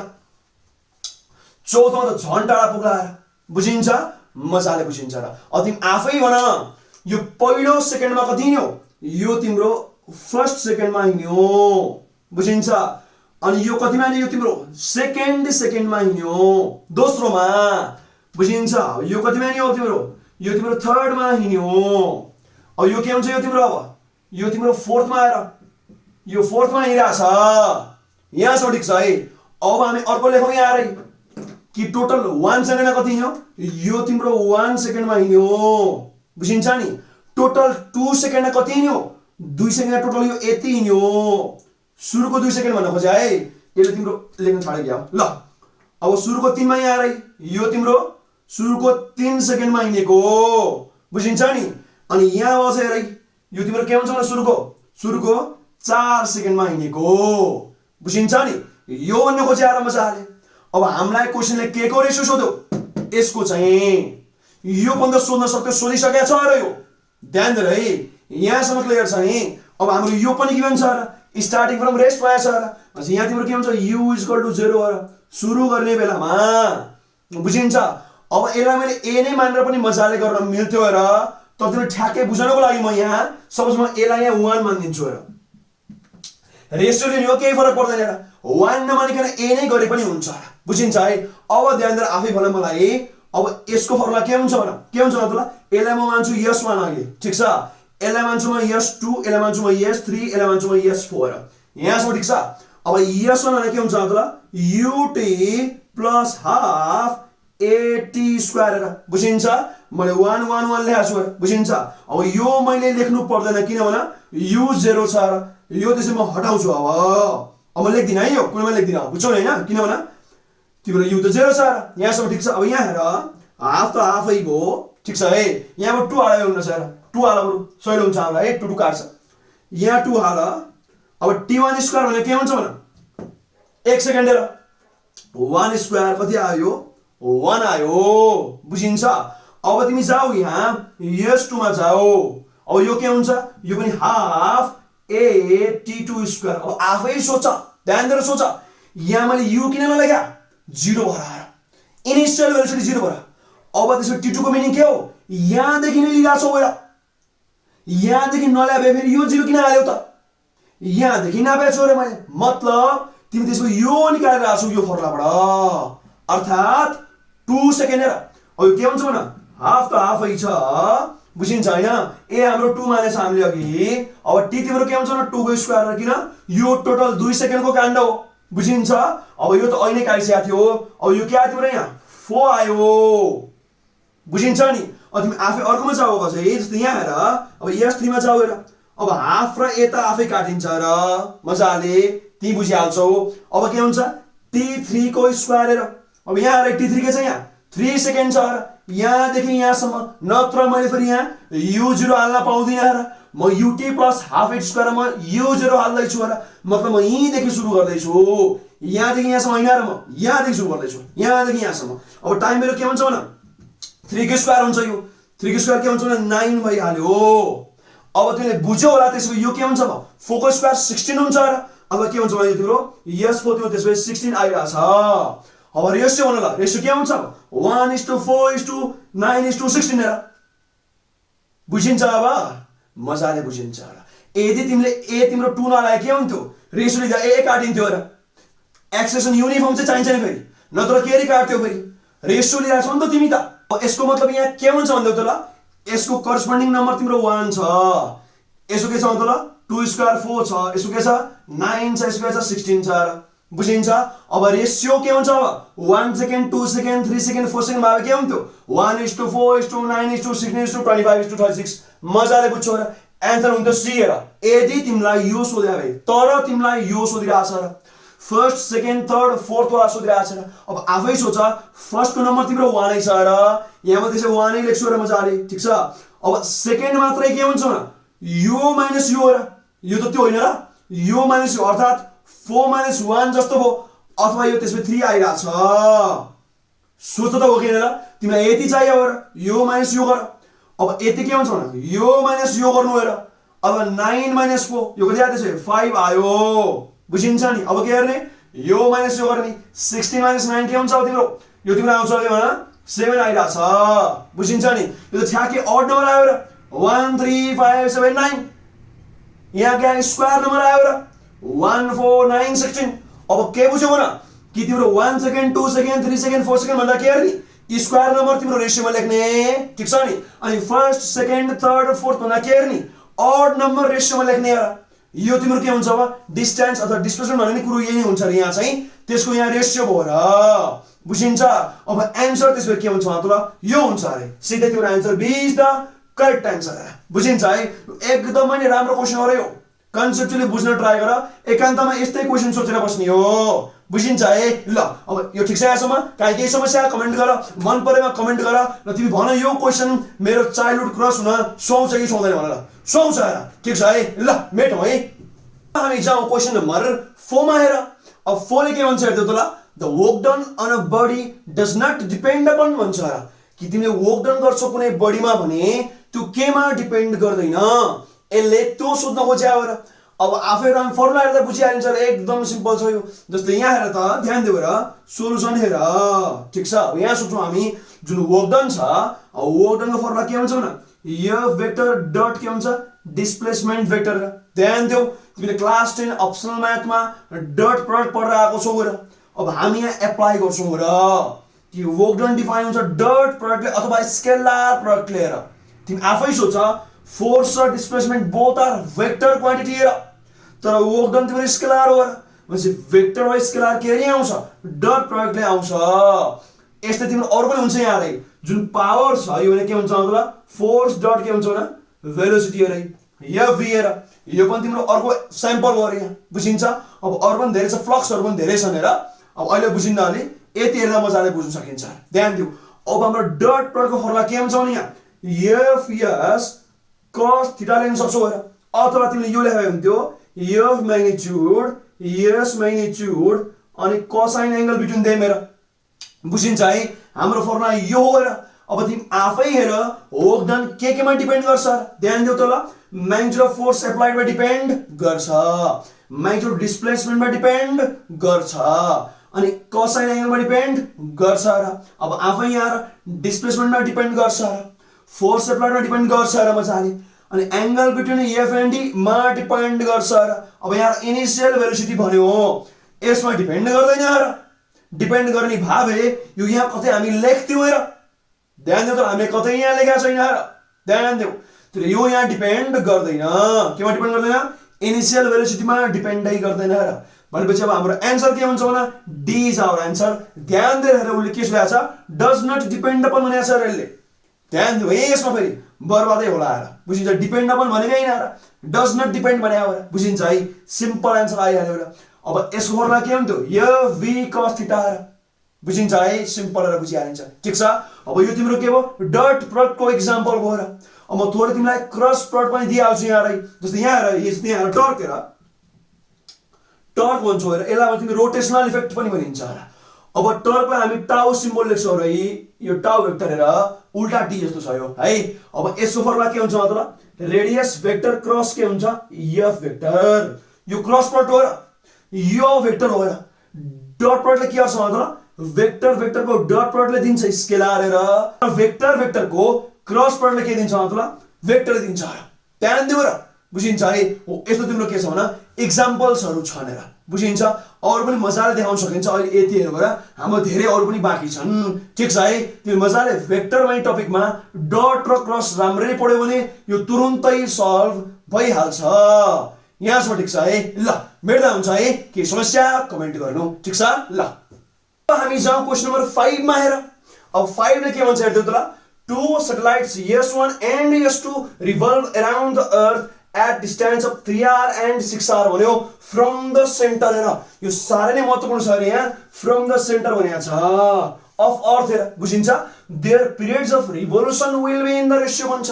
चौथोमा त झन् टाढा पुग्ला। बुझिन्छ, मजाले बुझिन्छ र। अब तिमी आफै भन, यो पहिलो सेकेन्डमा कति हिँड्यो, यो तिम्रो फर्स्ट सेकेन्डमा हिँड्यो। बुझिन्छ, अनि यो कतिमा हिँड्यो, यो तिम्रो सेकेन्ड सेकेन्डमा हिँड्यो दोस्रोमा। बुझिन्छ, यो कतिमा हिँड्यो तिम्रो, यो तिम्रो थर्डमा हिँड्यो। अब यो के हुन्छ, यो तिम्रो, अब यो तिम्रो फोर्थमा आएर यो फोर्थमा हिँडिरहेछ। यहाँसम्म ठिक छ है। अब हामी अर्को लेखौँ यहाँ आएर कि टोटल 1 सेकेन्डमा कति हिँड्यो, यो तिम्रो 1 सेकेन्डमा हिँड्यो। बुझिन्छ नि, टोटल 2 सेकेन्डमा कति हिँड्यो, 2 सेकेन्डमा टोटल यो यति हिँड्यो। सुरुको 2 सेकेन्ड भन्न खोजे है, यसले तिम्रो लेख्न छाडेको क्या ल। अब सुरुको 3 मा यहाँ आएर यो तिम्रो सुरुको 3 सेकेन्डमा हिँडेको। बुझिन्छ नि, अनि यहाँ बसेर हेर यो तिम्रो के भन्छ भने सुरुको 4 सेकेन्डमा हिँडेको। बुझिन्छ नि, यो भन्न खोजे आएर मजाले। अब हामीलाई क्वेसनले के को रेसियो सोध्यो, यसको चाहिँ यो भन्दा सोध्न सक्यो, सोधिसकेको छ र यो। ध्यान दिएर है, यहाँसम्म क्लियर छ नि। अब हाम्रो यो पनि के भन्छ र, स्टार्टिङ फ्रम रेस्ट भएछ र। यहाँ तिम्रो के भन्छ, यु इज इक्वल टु 0 र सुरु गर्ने बेलामा। बुझिन्छ, अब यसलाई मैले ए नै मानेर पनि मजाले गर्न मिल्थ्यो र, तर तिम्रो ठ्याक्कै बुझ्नको लागि म यहाँ सपोज म यसलाई यहाँ 1 मानिदिन्छु र। रेसियो लिने हो, केही फरक पर्दैन र, 1 नमानिकन ए नै गरे पनि हुन्छ। बुझिन्छ है। अब ध्यान दिएर आफै भन मलाई, अब यसको फर्मुला के हुन्छ भन, के हुन्छ मतलब, यसलाई म मान्छु S1 अघि। ठिक छ, यसलाई मान्छु म S2, यसलाई मान्छु म S3, यसलाई मान्छु म S4। यहाँसम्म ठिक छ। अब S1 भने के हुन्छ मतलब, UT plus half AT square. बुझिन्छ, मैले 1 1 1 लेखेको छु। बुझिन्छ, अब यो मैले लेख्नु पर्दैन, किनभने U 0 छ र, यो त्यसै म हटाउँछु। अब लेख्दिनँ है, यो कुनैमा लेख्दिनँ, बुझ्छौ हैन, किनभने तिम्रो U त 0 छ र। यहाँसम्म ठिक छ। अब यहाँ हेर, हाफ त हाफै भयो। ठिक छ है, यहाँबाट 2 हाल्यो हुन्छ र, 2 हाल बरु सजिलो हुन्छ हामीलाई है, 2 2 काट्छ, यहाँ 2 हाल। अब T1 स्क्वायर भने के हुन्छ भन, 1 सेकेन्ड हेर, 1 स्क्वायर कति आयो, 1 आयो। बुझिन्छ, अब तिमी जाऊ यहाँ S2 मा जाऊ। अब यो के हुन्छ, यो पनि हाफ AT2 स्क्वायर। अब आफै सोच, ध्यान दिएर सोच, यहाँ मैले U किन नलेखा, 0 भएर आएर, इनिसियल भेलोसिटी 0 भएर। अब त्यसको T2 को मिनिङ के हो, यहाँदेखि नै लिएको छौ हेर, यहाँदेखि नल्याए फेरि यो 0 किन हाल्यौ त, यहाँदेखि नापेको रे मैले, मतलब तिमी त्यसको यो निकालेर आछौ यो फर्मुलाबाट, अर्थात 2 सेकेन्ड हेर। अब यो के भन्छ भन, हाफ त हाफै छ। बुझिन्छ हैन, ए हाम्रो 2 मानेछ हामीले अघि। अब टी तिम्रो के हुन्छ न, 2 को स्क्वायर, किन यो टोटल 2 सेकेन्डको काण्ड हो। बुझिन्छ, अब यो त अहिले नै काटिसकेको थियो। अब यो के आयो तिम्रो यहाँ 4 आयो। बुझिन्छ नि। अब तिमी आफै अर्कोमा जाऊ कसै, जस्तो यहाँ हेर, अब S3 मा जाऊ हेर। अब हाफ र ए त आफै काटिन्छ र, मजाले ती बुझिहाल्छौ। अब के हुन्छ, T3 को स्क्वायर हेर। अब यहाँ हेर, T3 के छ, यहाँ 3 सेकेन्ड छ र, यहाँदेखि यहाँसम्म, नत्र मैले फेरि यहाँ U0 हाल्न पाउँदिनँ र, म UT plus half at square म U0 हाल्दैछु र, मतलब म यहीँदेखि सुरु गर्दैछु, यहाँदेखि यहाँसम्म होइन र, म यहाँदेखि सुरु गर्दैछु, यहाँदेखि यहाँसम्म। अब टाइम मेरो के हुन्छ भन, 3 को स्क्वायर हुन्छ, यो 3 को स्क्वायर के हुन्छ भने 9 भइहाल्यो। अब तिमीले बुझ्यौ होला त्यसको यो के हुन्छ अब 4 को स्क्वायर 16 हुन्छ र अब के हुन्छ भने तिम्रो यस को त्यो त्यसपछि 16 आइराछ अब रेशियो भन्नु ल रेशियो के हुन्छ अब 1:4:9:16 हेर बुझिन्छ अब मजाले बुझिन्छ र यदि तिमीले ए तिम्रो 2 नलाए के हुन्थ्यो रेशियो लिँदा ए काटिन्थ्यो र एक्सप्रेसन युनिफर्म चाहिँ चाहिन्छ नि फेरि नत्र के री काट्थ्यो फेरि रेशियो लिइराछौ नि त तिमी त यसको मतलब यहाँ के हुन्छ भन्दै त ल यसको करस्पोन्डिङ नम्बर तिम्रो 1 छ यसको के छ भन्दै ल 2 स्क्वायर 4 छ यसको के छ 9 छ यसको के छ 16 छ र बुझिन्छ अब रेशियो के हुन्छ अब 1 सेकेन्ड 2 सेकेन्ड 3 सेकेन्ड 4 सेकेन्ड भए के हुन्थ्यो 1:4:9:16:25:36 मजाले बुझ्छौ र एन्सर हुन्छ सी हेर यदि तिमीलाई यो सोध्या भए तर तिमीलाई यो सोधिरहेछ र फर्स्ट सेकेन्ड थर्ड फोर्थ वाला सोधिरहेछ र अब आफै सोच फर्स्टको नम्बर तिम्रो 1 नै छ र यहाँ म त्यसै 1 नै लेख्छु र मजाले ठीक छ अब सेकेन्ड मात्रै के हुन्छ न यो माइनस यो र यो त त्यो होइन र यो माइनस यो अर्थात 4 - 1 जस्तो भयो अथवा यो त्यसमा 3 आइराछ सोच त हो किन र तिमीलाई यति चाहियो र यो माइनस यो गर अब यति के हुन्छ भने यो माइनस यो गर्नु हेर अब 9 - 4 यो कति आयो त्यसै 5 आयो बुझिन्छ नि अब के गर्ने यो माइनस यो गर्ने 16 - 9 के हुन्छ अब तिम्रो यो तिम्रो आउँछ के भन 7 आइराछ बुझिन्छ नि यो त ठ्याक्कै अड नम्बर आयो र 1 3 5 7 9 यहाँ के स्क्वायर नम्बर आयो र 1 4 9 16 अब के बुझ्यौ न कि तिम्रो 1 सेकेन्ड 2 सेकेन्ड 3 सेकेन्ड 4 सेकेन्ड भन्दा के गर्ने स्क्वायर नम्बर तिम्रो रेशियोमा लेख्ने ठीक छ नि अनि फर्स्ट सेकेन्ड थर्ड फोर्थ भन्दा के गर्ने अड नम्बर रेशियोमा लेख्ने यो तिम्रो के हुन्छ अब डिस्टेन्स अथवा डिस्प्लेसमेन्ट भन्ने कुरो यही हुन्छ र यहाँ चाहिँ त्यसको यहाँ रेशियो भयो र बुझिन्छ अब एन्सर त्यसको के हुन्छ त ल यो हुन्छ अरे सिधै तिम्रो answer B is the correct answer बुझिन्छ है एकदमै नै राम्रो क्वेशन हो र यो कन्सेप्चुअली बुझ्न ट्राई गर एकान्तमा यस्तै क्वेशन सोचेर बस्ने हो बुझिन्छ है ल अब यो ठिक छ यहाँसम्म काहीँ केही समस्या कमेन्ट गर मन परेमा कमेन्ट गर र तिमी भन यो क्वेशन मेरो चाइल्डहुड क्रस हुन सुहाउँछ कि सुहाउँदैन भनेर सुहाउँछ हेर ठिक छ है ल मेटौँ है हामी जाउँ क्वेशन नम्बर 4 मा हेर अब 4 ले के भन्छ हेर्दै त ल the work done on a body does not depend upon भन्छ कि तिमीले वर्क डन गर्छौ कुनै बडीमा भने त्यो केमा डिपेन्ड गर्दैन यसले त्यो सोध्न खोज्या हो र अब आफै रङ फर्मुला हेर्दा बुझिहालिन्छ एकदम सिम्पल छ यो जस्तै यहाँ हेर त ध्यान देऊ र सोलुसन हेर ठीक छ अब यहाँ सोचौँ हामी जुन वर्क डन छ वर्क डनको फर्मुला के हुन्छ भने एफ भेक्टर डट के हुन्छ डिस्प्लेसमेन्ट भेक्टर ध्यान देऊ तिमीले क्लास 10 अप्सनल म्याथमा डट प्रडक्ट पढेर आएको छौ र अब हामी यहाँ एप्लाई गर्छौँ र कि वर्क डन डिफाइन हुन्छ डट प्रडक्टले अथवा स्केलर प्रडक्टले हेर तिमी आफै सोच फोर्स र displacement both are vector quantity हेर तर वर्क डन तिम्रो स्केलर हो र भनेपछि भेक्टर वा स्केलर के रे आउँछ डट प्रडक्टले आउँछ यस्तै तिम्रो अरु पनि हुन्छ यहाँ रे जुन पावर छ यो भने के हुन्छ मतलब फोर्स डट के हुन्छ भने भेलोसिटी हेर यो v हेर यो पनि तिम्रो अर्को स्याम्पल हो रे यहाँ बुझिन्छ अब अरु पनि धेरै छ फ्लक्सहरु पनि धेरै छन् हेर अब अहिले बुझिन्न अलि यति हेर्दा मजाले बुझ्न सकिन्छ ध्यान दिऊ अब हाम्रो डट प्रडक्टको फर्मुला के हुन्छ भने यहाँ एफ एस cos थीटा लेख्न सक्छौ हेर अथवा तिमीले यो लेखेको हुन्थ्यो एफ म्याग्निट्युड एस म्याग्निट्युड अनि कोसाइन एंगल बिट्विन देम हेर बुझिन्छ है हाम्रो फर्मुला यो हो हेर अब तिमी आफै हेर वर्क डन केमा डिपेन्ड गर्छ ध्यान दिऊ त ल म्याग्निट्युड अफ फोर्स एप्लाइड मा डिपेन्ड गर्छ म्याग्निट्युड डिस्प्लेसमेन्टमा डिपेन्ड गर्छ अनि कोसाइन एंगलमा डिपेन्ड गर्छ र अब आफै यहाँ डिस्प्लेसमेन्टमा डिपेन्ड गर्छ फोर्स एप्लाइडमा डिपेन्ड गर्छ र मजाले अनि angle between F and D मा डिपेन्ड गर्छ र अब यहाँ इनिशियल भेलोसिटी भन्यो यसमा डिपेन्ड गर्दैन र डिपेन्ड गर्ने भावे यो यहाँ कतै हामी लेख्थ्यौ हेर ध्यान दिऊ त हामीले कतै यहाँ लेखेका छैन हेर ध्यान दिऊ तर यो यहाँ डिपेन्ड गर्दैन केमा डिपेन्ड गर्दैन इनिशियल भेलोसिटीमा डिपेन्डै गर्दैन र भनेपछि अब हाम्रो एन्सर के हुन्छ भने डी इज आवर एन्सर ध्यान दिएर हेर उले के सोधेको छ डज नट डिपेन्ड अपन भनेको छ र यसले ध्यान दिऊ यसमा फेरि बर्बादै होला र बुझिन्छ डिपेन्ड अपन भनेकै हैन र डज नट डिपेन्ड भने हो बुझिन्छ है सिम्पल एन्सर आइहाल्यो र अब यसको फर्मुला के हुन्थ्यो यो v cos थीटा बुझिन्छ है सिम्पल र बुझिहालिन्छ ठीक छ अब यो तिम्रो के भयो डट प्रडक्टको एक्जाम्पल भयो र अब म थोरै तिमीलाई क्रस प्रडक्ट पनि दिइहाल्छु यहाँ रै जस्तै यहाँ हेर यहाँ टर्क हेर टर्क भन्छौ हेर यसलाई तिमी रोटेसनल इफेक्ट पनि भनिन्छ र अब टर्कलाई हामी टाउ सिम्बल लेख्छौ र यो टाउ भेक्टर हेर उल्टा टी जस्तो छ यो है अब यसको फर्मुला के हुन्छ मतलब रेडियस वेक्टर क्रस के हुन्छ एफ वेक्टर। यो क्रस प्रोडक्ट हो र यो वेक्टर हो र डट प्रोडक्टले के गर्छ मतलब वेक्टर वेक्टरको डट प्रोडक्टले दिन्छ स्केलर र वेक्टर वेक्टरको क्रस प्रोडक्टले के दिन्छ मतलब वेक्टर दिन्छ र ध्यान दिउ र बुझिन्छ है। हो यस्तो तिम्रो के छ भने एक्जाम्पल्सहरु छन् र बुझिन्छ। अरु पनि मजाले देखाउन सकिन्छ। अहिले यति हेर्नु र हाम्रो धेरै अरु पनि बाँकी छन् ठीक छ है। तिमी मजाले वेक्टर वाली टपिकमा डट र क्रस राम्ररी पढ्यो भने यो तुरुन्तै सल्भ भइहाल्छ। यहाँसम्म ठीक छ है। ल मेट्दा हुन्छ है के समस्या कमेन्ट गर्नु ठीक छ। ल अब हामी जाउँ क्वेशन नम्बर 5 मा हेर। अब 5 ले के भन्छ हेर्दै त ल। Two satellites S1 and S2 revolve around the earth at distance of 3r and 6r भन्यो from the center हेर। यो सारै नै महत्त्वपूर्ण छ रे यहाँ from the center भनेको छ of earth हेर बुझिन्छ। their periods of revolution will be in the ratio भन्छ।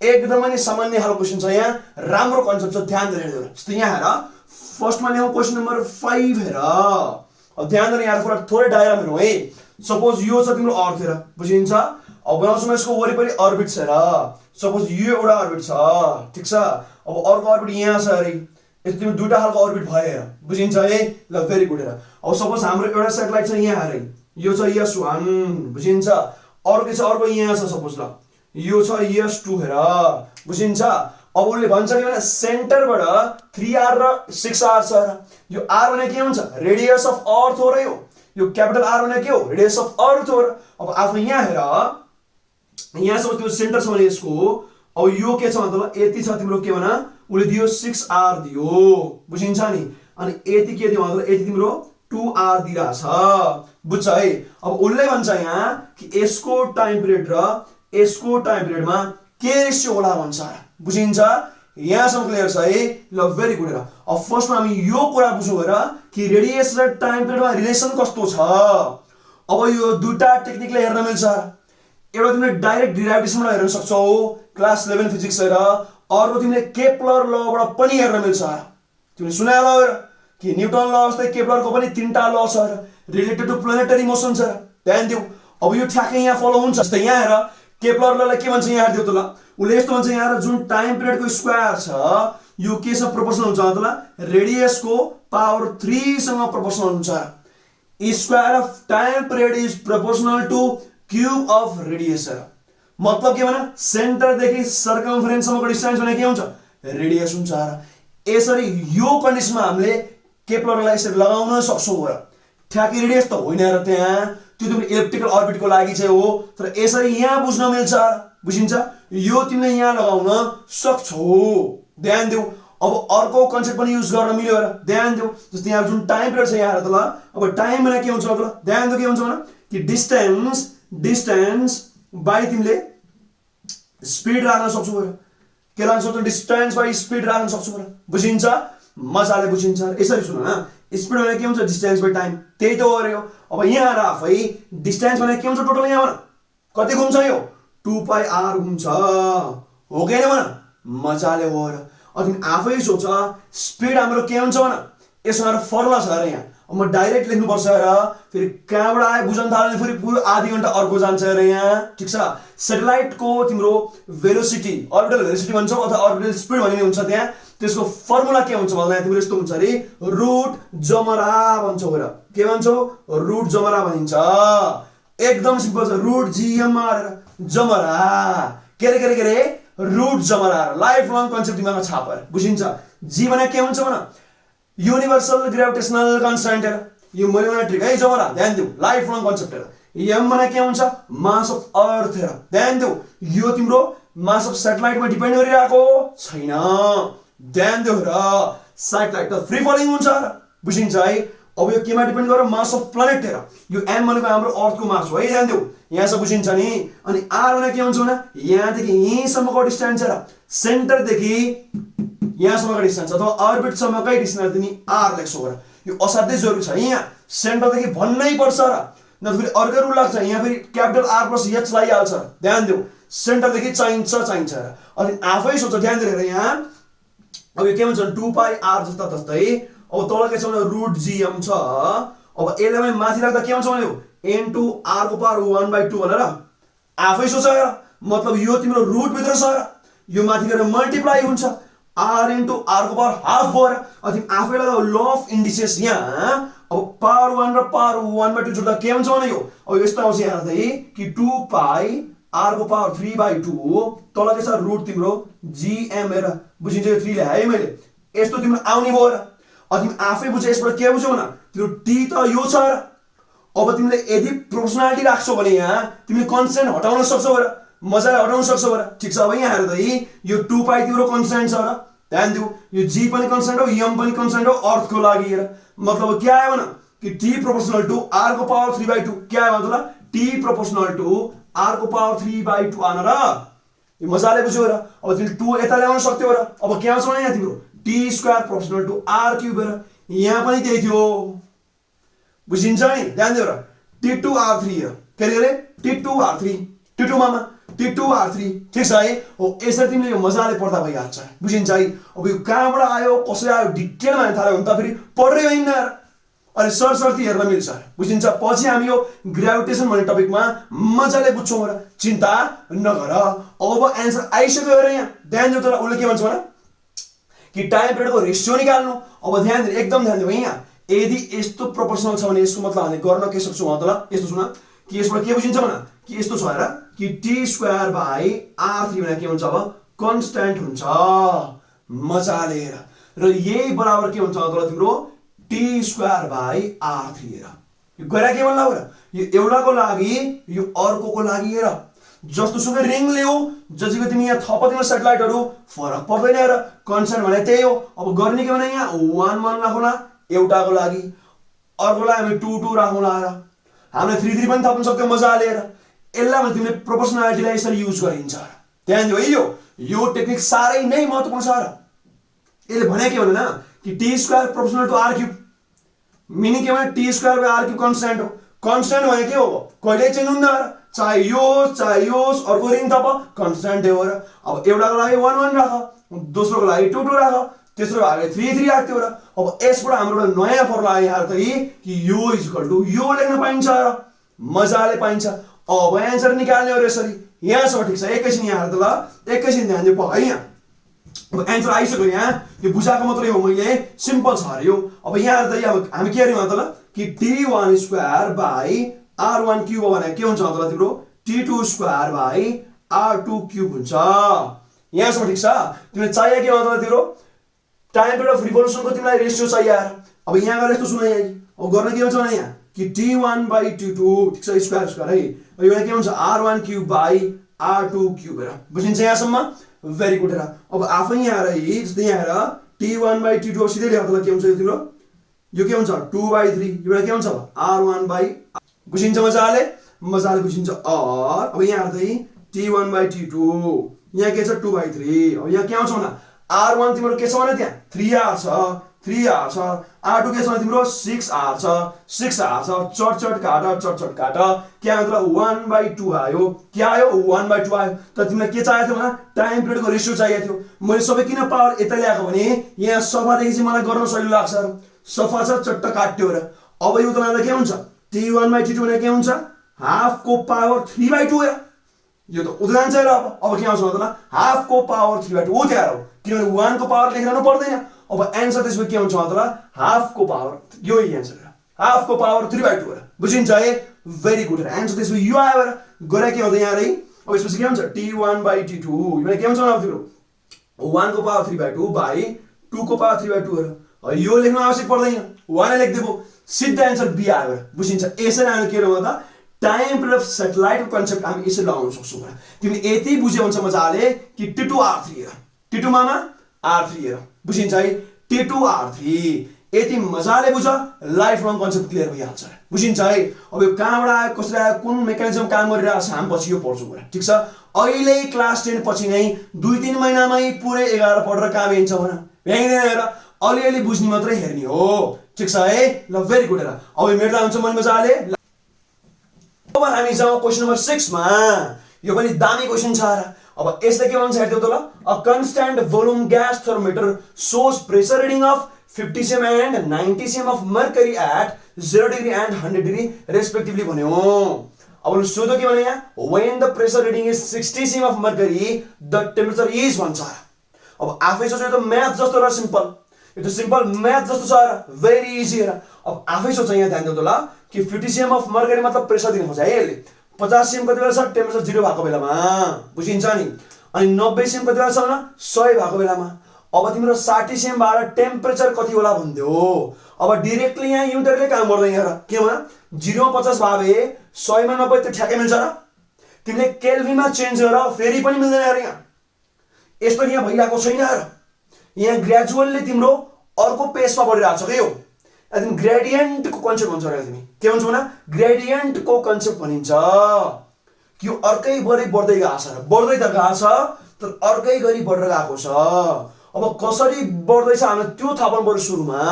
एकदमै नै सामान्य खालको क्वेशन छ यहाँ राम्रो कन्सेप्ट छ ध्यान दिएर हेर्नु। जस्तो यहाँ हेर फर्स्टमा ल्याउँ क्वेशन नम्बर 5 हेर। अब ध्यान दिएर यहाँ थोरै डायग्राम हेरौँ है। सपोज यो छ तिम्रो अर्थ हेर बुझिन्छ। अब बनाउँछु म यसको वरिपरि अर्बिट छ र सपोज यो एउटा अर्बिट छ ठीक छ। अब अर्को अर्बिट यहाँ छ अरे यस्तो तिम्रो दुईटा खालको अर्बिट भयो हेर बुझिन्छ है। ल भेरी गुड हेर। अब सपोज हाम्रो एउटा सैटेलाइट छ यहाँ अरे यो छ S1 बुझिन्छ। अर्को छ अर्को यहाँ छ सपोज ल यो छ S2 हेर बुझिन्छ। अब उले भन्छ के भने सेन्टरबाट 3r र 6r छ र यो r भने के हुन्छ रेडियस अफ अर्थ हो र यो क्यापिटल R भने के हो रेडियस अफ अर्थ हो र। अब आफू यहाँ हेर यहाँ सब त्यो सेन्टर छ भने यसको अब यो के छ मतलब यति छ तिम्रो के भना उले दियो 6r दियो बुझिन्छ नि। अनि यति के दियो मतलब यति तिम्रो 2r दिरा छ बुझ्छ है। अब उले भन्छ यहाँ कि यसको टाइम पिरियड र यसको टाइम पिरियडमा के रेशियो होला भन्छ बुझिन्छ। यहाँसम्म क्लियर छ है। ल भेरी गुड हेर। अब फर्स्टमा हामी यो कुरा बुझौँ हेर कि रेडियस र टाइम पिरियडमा रिलेसन कस्तो छ। अब यो दुईटा टेक्निकले हेर्न मिल्छ। एउटा तिमीले डाइरेक्ट डिराइभेसनबाट हेर्न सक्छौ क्लास 11 फिजिक्स हेर। अर्को तिमीले केप्लर लबाट पनि हेर्न मिल्छ। तिमीले सुने होला हेर कि न्युटन ल जस्तै केप्लरको पनि तीनटा ल छ रिलेटेड टु प्लानेटरी मोसन छ। ध्यान दिउ। अब यो ठ्याक्कै यहाँ फलो हुन्छ। जस्तै यहाँ हेर केप्लर लले के भन्छ यहाँ हेर्दिउ त ल उले यस्तो भन्छ यहाँ जुन टाइम पिरियडको स्क्वायर छ यो के सँग प्रोपोर्सनल हुन्छ मतलब रेडियसको पावर 3 सँग प्रोपोर्सनल हुन्छ। Square of time period is proportional to cube of radius. मतलब के भने सेन्टर देखि सर्कमफरेन्स सम्मको डिस्टेन्स भने के हुन्छ रेडियस हुन्छ। यसरी यो कन्डिसनमा हामीले केप्लरलाई यसरी लगाउन सक्छौं र ठ्याक्कै रेडियस त होइन र त्यहाँ त्यो तिम्रो इलिप्टिकल अर्बिटको लागि चाहिँ हो तर यसरी यहाँ बुझ्न मिल्छ बुझिन्छ। यो तिमीले यहाँ लगाउन सक्छौ ध्यान दिउ। अब अर्को कन्सेप्ट पनि युज गर्न मिल्यो र ध्यान दिउ। जस्तै यहाँ जुन टाइम पिरियड छ यहाँ हेर त ल। अब टाइम भने के हुन्छ मतलब ध्यान दिउ के हुन्छ भने कि डिस्टेन्स बाइ तिमीले स्पिड राख्न सक्छौ र के राख्न सक्छौ डिस्टेन्स बाइ स्पिड राख्न सक्छौ र बुझिन्छ। मजाले बुझिन्छ। यसरी सुन न स्पिड भने के हुन्छ डिस्टेन्स बाइ टाइम त्यही त हो रे। अब यहाँ हेर आफै डिस्टेन्स भने के हुन्छ टोटल यहाँ कति घुम्छ यो 2πr घुम्छ हो कि हैन भन मजाले हो र। अब तिमी आफै सोच स्पिड हाम्रो के हुन्छ भन यसमा फर्मुला छ र यहाँ। अब म डाइरेक्ट लेख्नु पर्छ र फेरि कहाँबाट आए बुझ्न थाल्ने फेरि पुरो आधी घण्टा अर्को जान्छ र यहाँ ठीक छ। सैटेलाइटको तिम्रो भेलोसिटी अर्बिटल भेलोसिटी भन्छौ अथवा अर्बिटल स्पिड भन्ने हुन्छ त्यहाँ त्यसको फर्मुला के हुन्छ भन्दा तिम्रो यस्तो हुन्छ रे रुट जमरा भन्छौ र के भन्छौ रुट जमरा भनिन्छ। एकदम सिम्पल छ रुट जीएमआर जमरा के रे रुट जमरा लाइफ लङ कन्सेप्ट दिमागमा छाप बुझिन्छ। जी भने के हुन्छ भन युनिभर्सल ग्रेभिटेसनल कन्स्ट्यान्ट यो मोलिकुलर है जमरा ध्यान दिउ लाइफ लङ कन्सेप्ट हेर। एम भने के हुन्छ मास अफ अर्थ हेर ध्यान दिउ। यो तिम्रो मास अफ सैटेलाइटमा डिपेन्ड गरिरहेको छैन ध्यान दिउ र। सैटेलाइट त फ्री फलिङ हुन्छ बुझिन्छ है। अब यो केमा डिपेन्ड गर्यो मास अफ प्लानेट हेर। यो एम भनेको हाम्रो अर्थको मास हो है ध्यान दिउ यहाँ सब बुझिन्छ नि। अनि आर भने के हुन्छ भने यहाँदेखि यहीँसम्मको डिस्टेन्स हेर सेन्टरदेखि यहाँसम्मको डिस्टेन्स अथवा अर्बिट सम्मकै डिस्टेन्स तिमी आर लेख्छौ र यो असाध्यै जरुरी छ। यहाँ सेन्टरदेखि भन्नै पर्छ र न फेरि अर्कै रुल लाग्छ यहाँ फेरि क्यापिटल आर प्लस एच लागिहाल्छ ध्यान दिउ। सेन्टरदेखि चाहिन्छ र अनि आफै सोच ध्यान दिएर यहाँ अब यो के भन्छ 2πr जस्ता जस्तै अब तल के छ भने रुट जीएम छ। अब यसलाई माथि राख्दा के हुन्छ भने n2 r को पावर 1/2 भनेर आफै सोच हेर। मतलब यो तिम्रो रुट भित्र छ यो माथि गएर मल्टिप्लाई हुन्छ r इन्टु r को पावर हाफ भएर अनि आफै लगाऊ ल अफ इन्डिसेस यहाँ अब पावर 1 र पावर 1 बाट जोड्दा के हुन्छ भने यो अब यस्तो आउँछ यहाँ चाहिँ कि 2 पाई r को पावर 3/2 तल के छ रुट तिम्रो gm हेर बुझिन्छ यो 3 ल्याए मैले यस्तो तिम्रो आउने भयो र अनि तिमी आफै बुझ यसबाट के बुझ्यौ न तिम्रो t त यो छ र अब तिमीले यदि प्रोपोर्सनालिटी राख्छौ भने यहाँ तिमीले कन्स्टेन्ट हटाउन सक्छौ र मजाले हटाउन सक्छौ र ठीक छ अब यहाँ हेर त यो 2 पाई तिम्रो कन्स्टेन्ट छ र ध्यान दिऊ यो g पनि कन्स्टेन्ट हो m पनि कन्स्टेन्ट हो अर्थ को लागि हेर मतलब के आयो न कि t प्रोपोर्शनल टु r को पावर 3/2 के आयो मतलब t प्रोपोर्शनल टु r को पावर 3/2 आन र यो मजाले बुझ्यौ र अब तिमीले 2 यता ल्याउन सक्थ्यौ र अब के आउँछ भने यहाँ तिम्रो t square proportional to r cube हेर यहाँ पनि त्यही थियो बुझिन्छ नि ध्यान दिऊ र t2r3 हेर के रे t2r3 t2 मामा t2r3 ठीक छ है हो यसरी तिमीले यो मजाले पढ्दा भइहाल्छ बुझिन्छ है अब यो कहाँबाट आयो कसरी आयो डिटेलमा हेर्न थाल्यो भने त फेरि पढ्दै होइन अनि सरसर्ती हेर्न मिल्छ बुझिन्छ पछि हामी यो ग्राभिटेसन भन्ने टपिकमा मजाले बुझ्छौँ र चिन्ता नगर अब एन्सर आइसक्यो र यहाँ ध्यान दिऊ तर उसले के भन्छ भने कि टाइम पिरियडको रेशियो निकाल्नु अब ध्यान दिनु एकदम ध्यान दिऊ यहाँ यदि यस्तो प्रोपोर्सनल छ भने यसको मतलब हामीले गर्न के सक्छौँ मतलब यस्तो सुन कि यसबाट के बुझिन्छ भने कि यस्तो छ हेर कि t स्क्वायर बाई r3 भने के हुन्छ अब कन्स्ट्यान्ट हुन्छ मजाले हेर र यही बराबर के हुन्छ मतलब तिम्रो t स्क्वायर बाई r3 हेर यो गरा के भन्ला हो र यो एउटाको लागि यो अर्कोको लागि हेर जस्तो सुकै रिङ ल्याऊ जतिको तिमी यहाँ थप तिम्रो सेटेलाइटहरु फरक पर्दैन हेर कन्स्ट्यान्ट भने त्यही हो अब गर्ने के भने यहाँ 1 1 राखौँला एउटाको लागि अर्कोलाई हामी 2 2 राखौँला र हामीले 3 3 पनि थप्न सक्छौं मजाले हेर यसलाई भने तिमीले प्रोपोर्सनालिटीलाई यसरी युज गरिन्छ ध्यान दिऊ है यो टेक्निक सारै नै महत्त्वपूर्ण छ र यसले भने के भन्दैन कि t square proportional to r cube meaning के भने t square by r cube constant हो कन्स्ट्यान्ट भने के हो कहिले चेन्ज हुँदैन र चाहे यो अर्को रिङ थप कन्स्ट्यान्ट हो र अब एउटाको लागि 1 1 राख दोस्रोको लागि 2 2 राख तेस्रोको लागि 3 3 राख्थ्यौ र अब यसबाट हाम्रो एउटा नयाँ फर्मुला आयो यार त कि यो इज इक्वल टु यो लेख्न पाइन्छ र मजाले पाइन्छ अब एन्सर निकाल्ने हो यसरी यहाँसम्म ठीक छ एकैछिन यहाँ हेर त ल एकैछिन ध्यान दिऊ है यहाँ अब एन्सर आइसक्यो यहाँ यो बुझाएको मात्रै हो मैले सिम्पल छ अरे यो अब यहाँ हेर त अब हामी के गर्यौं त ल कि t1 square by r1 cube भने के हुन्छ त तिम्रो t2 square by r2 cube हुन्छ यहाँसम्म ठीक छ तिमीले चाहिए के मतलब तिम्रो टाइम पिरियड अफ रिभोल्युसनको तिमीलाई रेशियो चाहिए अब यहाँ गएर यस्तो सुन यहाँ अब गर्न के हुन्छ भने यहाँ कि t1 बाइ t2 ठीक छ स्क्वायर स्क्वायर है अब यो के हुन्छ r1 cube by r2 cube हेर बुझिन्छ यहाँसम्म भेरी गुड हेर अब आफै यहाँ हेर जस्तै यहाँ हेर t1 बाइ t2 सिधै लेख्दा के हुन्छ यो तिम्रो यो के हुन्छ 2/3 यो के हुन्छ r1 बाइ बुझिन्छ मजाले बुझिन्छ अब यहाँ हेर t1 बाइ t2 यहाँ के छ 2/3 अब यहाँ के आउँछ भने r1 तिम्रो के छ भने त्यहाँ 3r छ 3r छ r2 के छ भने तिम्रो 6r छ 6r छ चट काट के आयो मतलब 1/2 आयो के आयो 1/2 आयो त तिमीलाई के चाहिएको थियो भने टाइम पिरियडको रेशियो चाहिएको थियो मैले सबै किन पावर यता ल्याएको भने यहाँ सफा देखि चाहिँ मलाई गर्न सजिलो लाग्छ सफा छ चट्ट काट्यो र अब यो तपाईलाई के हुन्छ t1/t2 भने के हुन्छ हाफ को पावर 3/2 हेर यो त उदाहरण चाहिँ अब के आउँछ मतलब हाफ को पावर 3/2 हो त्यहाँ हो किनभने 1 को पावर लेख्नु पर्दैन अब एन्सर त्यसमा के हुन्छ मतलब हाफ को पावर यो एन्सर हाफ को पावर 3/2 हो बुझिन्छ है भेरी गुड एन्सर त्यसमा यो आयो र गरे के हुन्छ यहाँ रे अब यसपछि के हुन्छ t1/t2 यो के हुन्छ अब तिम्रो 1 को पावर 3/2 बाइ 2 को पावर 3/2 हो यो लेख्न आवश्यक पर्दैन 1 लेख्दिबो सिधा एन्सर बी आयो बुझिन्छ यसरी हामी के गर्नु त time period of satellite concept हामी यसरी लगाउन सक्छौं तिमी यति बुझ्यौ हुन्छ मजाले कि t2r3 हेर t2 मामा r3 हेर बुझिन्छ है t2r3 यति मजाले बुझ लाइफ लङ कन्सेप्ट क्लियर भइहाल्छ बुझिन्छ है अब यो कहाँबाट आयो कसरी आयो कुन मेकानिजम काम गरिरहेको छ हामी पछि यो पढ्छौं ठीक छ अहिले क्लास 10 पछि नै 2-3 महिनामै पुरै 11 पढेर काम हिँड्छ भने भ्याइदैन हेर अलिअलि बुझ्ने मात्रै हेर्ने हो ठीक छ है ल भेरी गुड हेर अब मेट्दा हुन्छ मन मजाले अब हामी जाउँ क्वेशन नम्बर 6 मा यो पनि दामी क्वेशन छ र अब यसले के भन्छ हेर्दियौ त ल a constant volume gas thermometer shows pressure reading of 50 cm and 90 cm of mercury at 0 degree and 100 degree respectively भन्यो अब सोधो के भने यहाँ when the pressure reading is 60 cm of mercury the temperature is भन्छ। अब आफै सोच्यो त म्याथ जस्तो र सिम्पल, यो त सिम्पल म्याथ जस्तो छ र भेरी इजी र। अब आफै सोच यहाँ ध्यान दिनु त ल कि 50 cm of mercury मतलब प्रेसर दिन खोज है यसले। 50 cm कति बेला छ टेम्परेचर 0 भएको बेलामा, बुझिन्छ नि। अनि 90 cm कति बेला छ भने 100 भएको बेलामा। अब तिम्रो 60 cm बाट टेम्परेचर कति होला भन्दियो। अब डाइरेक्टली यहाँ युनिटले काम गर्दैन र के भन 0 मा 50 भावे 100 मा 90 त ठ्याक्कै मिल्छ र। तिमीले केल्भिनमा चेन्ज गर फेरि पनि मिल्दैन यार यहाँ, यस्तो यहाँ भइरहेको छैन र। यहाँ ग्रेजुअली तिम्रो अर्को पेसमा बढिरहेको छ के यो। तिमी ग्रेडियन्टको कन्सेप्ट भन्छ र तिमी के भन्छौ भने ग्रेडियन्टको कन्सेप्ट भनिन्छ कि यो अर्कै गरी बढ्दै गएको छ र बढ्दै त गएको छ तर अर्कै गरी बढेर गएको छ। अब कसरी बढ्दैछ हामी त्यो थाहा पाउनु पर्यो सुरुमा।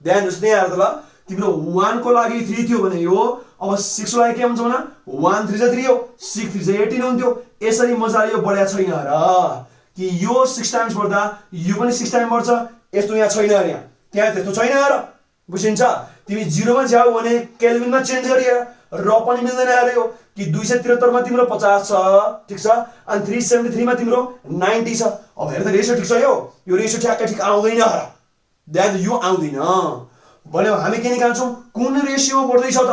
ध्यान दिनुहोस् यहाँ हेर त ल तिम्रो 1 को लागि 3 थियो भने यो अब 6 को लागि के हुन्छ भने 1 3 3 हो 6 3 18 हुन्थ्यो। यसरी मजाले यो बढ्या छैन र कि यो 6 टाइम्स बढ्दा यो पनि 6 टाइम बढ्छ, यस्तो यहाँ छैन र। यहाँ त्यहाँ त्यस्तो छैन र, बुझिन्छ। तिमी 0 मा जाऊ भने केल्भिनमा चेन्ज गरिएर र पनि मिल्दैन यार यो कि 273 मा तिम्रो 50 छ, ठीक छ। अनि 373 मा तिम्रो 90 छ। अब हेर त रेशियो ठीक छ यो रेशियो ठ्याक्कै ठिक आउँदैन र। ध्यान यो आउँदैन भने हामी के निकाल्छौँ कुन रेशियोमा बढ्दै छ त,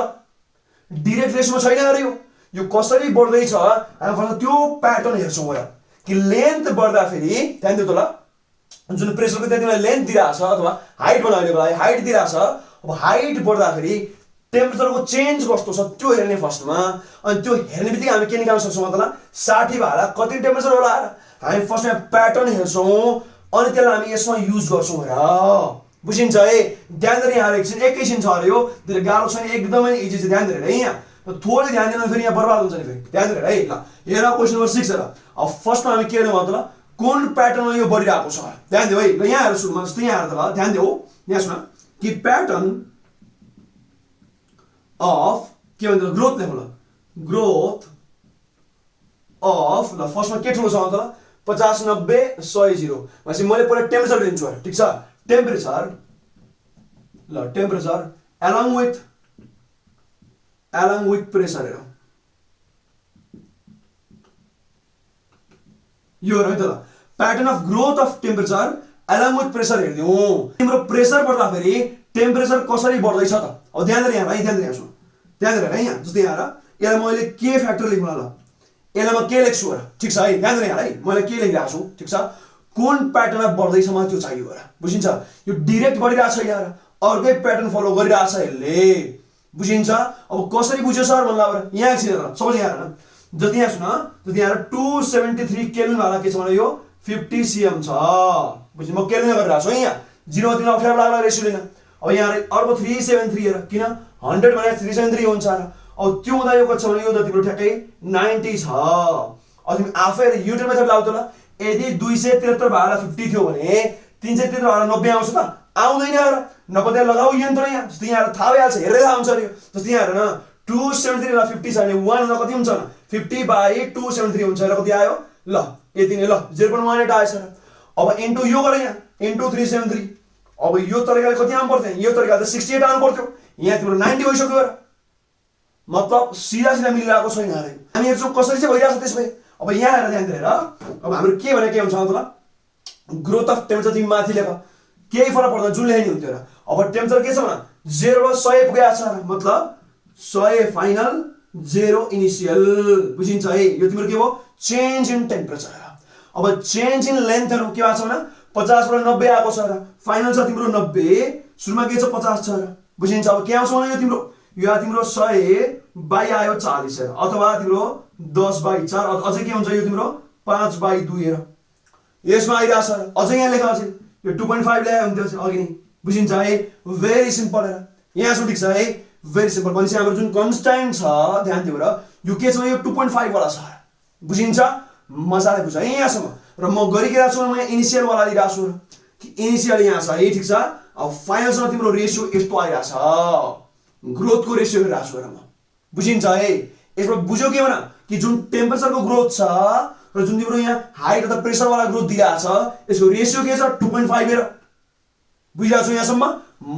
डाइरेक्ट रेशियोमा छैन यार यो कसरी बढ्दै छ हामी फर्स्ट त्यो प्याटर्न हेर्छौँ र कि लेन्थ बढ्दा फेरि ध्यान दिनु त ल जुन प्रेसरको त्यहाँ तिमीलाई लेन्थ दिइरहेछ अथवा हाइट बनाउनेको लागि हाइट दिइरहेछ। अब हाइट बढ्दाखेरि टेम्परेचरको चेन्ज कस्तो छ त्यो हेर्ने फर्स्टमा। अनि त्यो हेर्ने बित्तिकै हामी के निकाल्न सक्छौँ मतलब 60 भाला कति टेम्परेचर होला हामी फर्स्टमा प्याटर्न हेर्छौँ अनि त्यसलाई हामी यसमा युज गर्छौँ र, बुझिन्छ है। ध्यान दिएर यहाँ एकैछिन छ अरे यो धेरै गाह्रो छैन एकदमै इजी छ। ध्यान दिएर है यहाँ थोरै ध्यान दिनु फेरि यहाँ बर्बाद हुन्छ नि फेरि। ध्यान दिएर है ल हेर क्वेसन नम्बर 6 र। अब फर्स्टमा हामी के हेर्नु भयो त ल कुन प्याटर्नमा यो बढिरहेको छ ध्यान देऊ है। ल यहाँ हेर सुरुमा जस्तो यहाँ हेर त ल ध्यान देऊ यहाँ सुन कि प्याटर्न अफ के भन्छ ग्रोथ लेभल ग्रोथ अफ ल फर्स्टमा के ठुलो छ त 50 90 100 0 भनेपछि मैले पहिला टेम्परेचर लिन्छु ठीक छ। टेम्परेचर ल टेम्परेचर along with प्रेसर हेर यो हेर है त ल pattern of growth of temperature along with pressure हेर्दियौ। तिम्रो प्रेसर बढ्दा फेरि टेम्परेचर कसरी बढ्दैछ त। अब ध्यान दिएर यहाँ है ध्यान दिएर सुन ध्यान दिएर है यहाँ जस्तै यहाँ यसलाई मैले के फ्याक्टर लेख्नु ल यसलाई म के लेख्छु र ठीक छ है। ध्यान दिएर यहाँ है मैले के लेखिरहेको छु ठीक छ। कुन प्याटर्नमा बढ्दैछ मलाई त्यो चाहियो र, बुझिन्छ। यो डाइरेक्ट बढिरहेको छ यार अर्कै प्याटर्न फलो गरिरहेको छ यसले, बुझिन्छ। अब कसरी बुझ्यो सर भन्ला यहाँ एकछिन हेर सबै यहाँ हेर जति यहाँ सुन जति यहाँ 273 केल्भिन वाला के छ भने यो 50 cm छ, बुझ्नु। म केल्भिन गरिरहेको छु है यहाँ 0 मा 3 अप्ठ्यारो लाग्ला रेसियो लिन। अब यहाँ अर्को 373 हेर किन 100 भने 373 हुन्छ र। अब त्यो हुँदा यो कति छ भने यो त तिम्रो ठ्याक्कै 90 छ। अब तिमी आफै युनिट मेथड लाउ त ल यदि 273 भागा 50 थियो भने 373 भागा 90 आउँछ त आउँदैन र। नपत्या लगाऊ यन्त्र यहाँ जस्तो यहाँ थाहा भइहाल्छ हेरेर थाहा हुन्छ यो जस्तो यहाँ हेर न 273 ला 50 छ भने 1 हुँदा कति हुन्छ 50/273 हुन्छ र कति आयो ल यति नै ल 0.18 आएछ र। अब इन्टु यो गरे यहाँ इन्टु 373। अब यो तरिकाले कति आउनु पर्थ्यो यो तरिकाले त 68 आउनु पर्थ्यो यहाँ तिम्रो 90 भइसक्यो र मतलब सिधा सिधा मिलिरहेको छैन अरे। हामी हेर्छौँ कसरी चाहिँ भइरहेको छ त्यसमै। अब यहाँ हेर ध्यान दिएर अब हाम्रो के भने के हुन्छ मतलब ग्रोथ अफ टेम्परेचर तिमी माथि लेख केही फरक पर्दैन जुन लेख्ने हुन्थ्यो र। अब टेम्परेचर के छ भने 0 बाट 100 पुगेको छ मतलब 100 फाइनल 0 इनिशियल, बुझिन्छ है। यो तिम्रो के भयो चेन्ज इन टेम्परेचर। अब चेन्ज इन लेन्थहरु के भएको छ भने 50 बाट 90 आएको छ र फाइनल छ तिम्रो 90 सुरुमा के छ 50 छ र, बुझिन्छ। अब के आउँछ भने यो तिम्रो 100/40 आयो 40 अथवा तिम्रो 10/4 अझै के हुन्छ यो तिम्रो 5/2 हेर यसमा आइरा छ। अझै यहाँ लेख अझै यो 2.5 ल्याए हुन्थ्यो अघि नै, बुझिन्छ है। भेरी सिम्पल हेर यहाँ सो ठीक छ है भेरी सिम्पल। भनेपछि हाम्रो जुन कन्स्ट्यान्ट छ ध्यान दिएर यो के छ यो 2.5 वाला छ, बुझिन्छ। मजाले बुझ है यहाँसम्म र म गरिरहेको छु म इनिशियल वाला लिइरहेको छु कि इनिशियल यहाँ छ है ठीक छ। अब फाइनलसम्म तिम्रो रेशियो यस्तो आइरा छ ग्रोथको रेशियो हेरिरहेको छु र म, बुझिन्छ है। यसमा बुझ्यो के भन कि जुन टेम्परेचरको ग्रोथ छ र जुन तिम्रो यहाँ हाइट अथवा प्रेसर वाला ग्रोथ दिइरहेको छ यसको रेशियो के छ 2.5 हेर, बुझिरहेको छु यहाँसम्म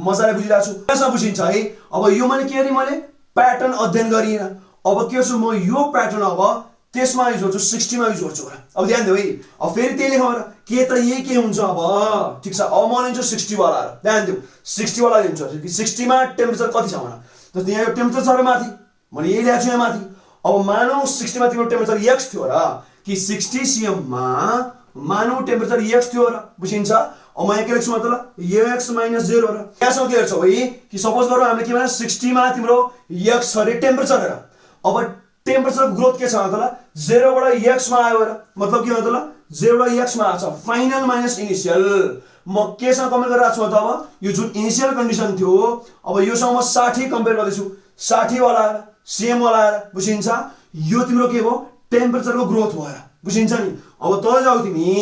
मजाले बुझिरहेको छु यहाँसम्म, बुझिन्छ है। अब यो मैले के गरे मैले प्याटर्न अध्ययन गरिएन। अब के गर्छु म यो प्याटर्न अब त्यसमा युज गर्छु 60 मा युज गर्छु अब ध्यान दिऊ है अब फेरि त्यही लेखौँ र के त यही के हुन्छ अब ठीक छ अब म लिन्छु 60 वाला ध्यान दिऊ 60 वाला लिन्छु कि 60 मा टेम्परेचर कति छ भन जस्तै यहाँ यो टेम्परेचर छ माथि मैले यही ल्याएको छु यहाँ माथि अब मानौ 60 मा तिम्रो टेम्परेचर x थियो र कि 60 cm मा मानौ टेम्परेचर x थियो र बुझिन्छ अब म यहाँ के लेख्छु मतलब x - 0 र यहाँसम्म क्लियर छ है कि सपोज गरौँ हामीले के भने 60 मा तिम्रो x छ रे टेम्परेचर र अब टेम्परेचर ग्रोथ के छ मतलब 0 बाट x मा आयो र मतलब के मतलब 0 बाट x मा आछ फाइनल माइनस इनिशियल म केसँग कम्पेयर गरिरहेको छु त अब यो जुन इनिशियल कन्डिसन थियो अब योसँग म 60 कम्पेयर गर्दैछु 60 वाला सेम वाला बुझिन्छ यो तिम्रो के हो टेम्परेचरको ग्रोथ भयो बुझिन्छ नि अब तल जाऊ तिमी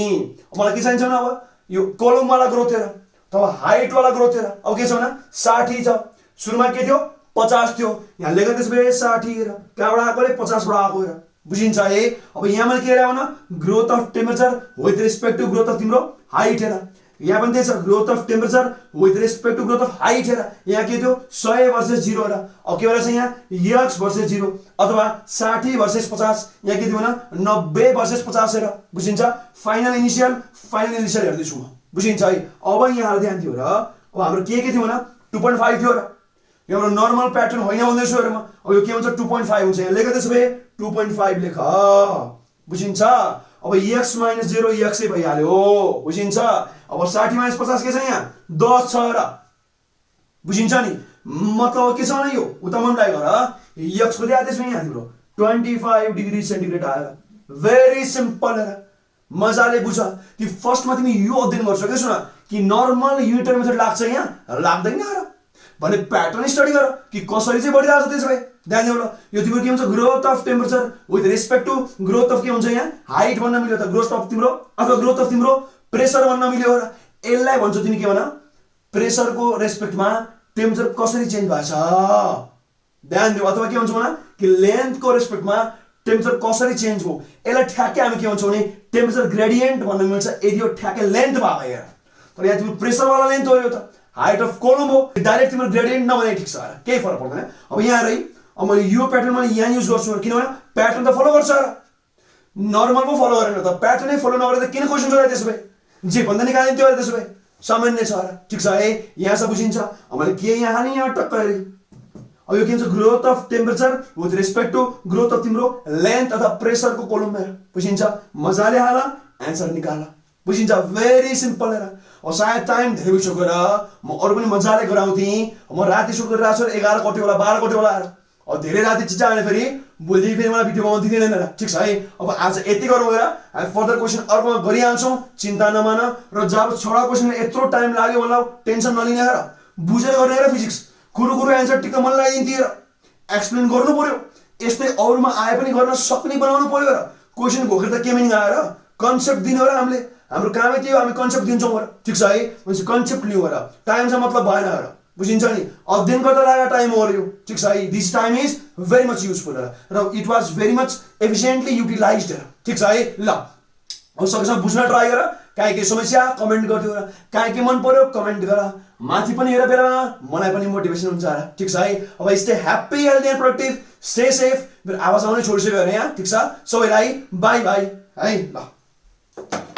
मलाई के चाहिन्छ अब यो कलम वाला ग्रोथ हेर तब हाइट वाला ग्रोथ हेर अब के छ भने 60 छ सुरुमा के थियो 50 थियो यहाँ लेख्दा त्यसबे 60 हेर कहाँबाट आएको रे 50 बाट आएको हेर बुझिन्छ है अब यहाँ मैले के हेरे भने growth of temperature with respect to growth of तिम्रो हाइट हेर यहाँ पनि त्यही छ growth of temperature with respect to growth of height हेर यहाँ के थियो 100 वर्सेस 0 हेर अब के भइरहेछ यहाँ x वर्सेस 0 अथवा 60 वर्सेस 50 यहाँ के थियो भने 90 वर्सेस 50 हेर बुझिन्छ फाइनल इनिशियल हेर्दैछु म बुझिन्छ है अब यहाँ ध्यान दियो र अब हाम्रो के थियो भने 2.5 थियो र यो हाम्रो नर्मल प्याटर्न होइन भन्दैछु हेर म अब यो के हुन्छ 2.5 हुन्छ यहाँ लेख्दा त्यसो भए 2.5 लेख बुझिन्छ अब x - 0 x ए भइहाल्यो बुझिन्छ अब 60 - 50 के छ यहाँ 10 छ र बुझिन्छ नि मतलब के छ भने यो उता मल्टिप्लाई गर x को दिया त्यसमा यहाँ तिम्रो 25 डिग्री सेन्टिग्रेड आयो भेरी सिम्पल हेर मजाले बुझ कि फर्स्टमा तिमी यो अध्ययन गर्छौ के सुन कि नर्मल युनिटरी मेथड लाग्छ यहाँ लाग्दैन र भने प्याटर्न स्टडी गर कि कसरी चाहिँ बढिरहेको छ त्यसो भए ध्यान दिनु ल यो तिम्रो के हुन्छ growth of temperature with respect to growth of के हुन्छ यहाँ हाइट भन्न मिल्यो त ग्रोथ अफ तिम्रो अथवा ग्रोथ अफ तिम्रो प्रेसर भन्न मिल्यो र यसलाई भन्छौ तिमी के भन प्रेसरको रेस्पेक्टमा टेम्परेचर कसरी चेन्ज भएको छ ध्यान दिनु अथवा के भन्छौ भन कि लेन्थको रेस्पेक्टमा टेम्परेचर कसरी चेन्ज हो यसलाई ठ्याक्कै हामी के भन्छौ भने टेम्परेचर ग्रेडियन्ट भन्न मिल्छ यदि यो ठ्याक्कै लेन्थ भयो हेर तर यहाँ तिम्रो प्रेसर वाला लेन्थ हो यो त हाइट अफ कोलम हो डाइरेक्ट तिम्रो ग्रेडियन्ट नभने ठिक छ केही फरक पर्दैन अब यहाँ रही अब मैले यो प्याटर्न मैले यहाँ युज गर्छु किनभने प्याटर्न त फलो गर्छ र नर्मल पो फलो गरेन त प्याटर्नै फलो नगरेर त किन क्वेसन सोधे त्यसो भए जे भन्दा निकालिन्थ्यो अहिले त्यसो भए सामान्य छ र ठिक छ है यहाँसम्म बुझिन्छ अब मैले के यहाँ हालेँ यहाँ टक्क हेरेँ अब यो के भन्छ growth of temperature with respect to growth of तिम्रो लेन्थ अथवा प्रेसरको कोलममा बुझिन्छ मजाले हाल एन्सर निकाल बुझिन्छ भेरी सिम्पल हेर अब सायद टाइम धेरै भइसक्यो र म अरू पनि मजाले गराउँथेँ म राति सुट गरिरहेको छु 11 कट्यो होला 12 कट्यो होला अब धेरै राति चिचा भने फेरि भोलि फेरि मलाई भिडियो बनाउनु दिँदैन र ठिक छ है अब आज यति गरौँ हेर हामी फर्दर क्वेसन अर्कोमा गरिहाल्छौँ चिन्ता नमान र जब छोडा क्वेसन यत्रो टाइम लाग्यो मलाई टेन्सन नलिने हेर बुझेर गर्ने हेर फिजिक्स कुरो एन्सर टिक्क मन लगाइदिन्थ्यो र एक्सप्लेन गर्नु पर्यो यस्तै अरूमा आए पनि गर्न सक्ने बनाउनु पर्यो र क्वेसन घोकेर त के मिनिङ आएर कन्सेप्ट दिनु र हामीले हाम्रो कामै थियो हामी कन्सेप्ट दिन्छौँ र ठिक छ है भनेपछि कन्सेप्ट लिउँ र टाइमसँग मतलब भएन र बुझिन्छ नि अध्ययन गर्दा लागेको टाइम हो यो ठिक छ है this time is very much useful र इट वाज भेरी मच एफिसिएन्टली युटिलाइज्ड ठिक छ है ल अब सकेसम्म बुझ्न ट्राई गर काहीँ केही समस्या कमेन्ट गरिदियो र काहीँ के मन पर्यो कमेन्ट गर माथि पनि हेर बेलामा मलाई पनि मोटिभेसन हुन्छ र ठिक छ है अब stay happy healthy and productive stay safe मेरो आवाज आउने छोडिसक्यो अरे यहाँ ठिक छ सबैलाई बाई बाई है ल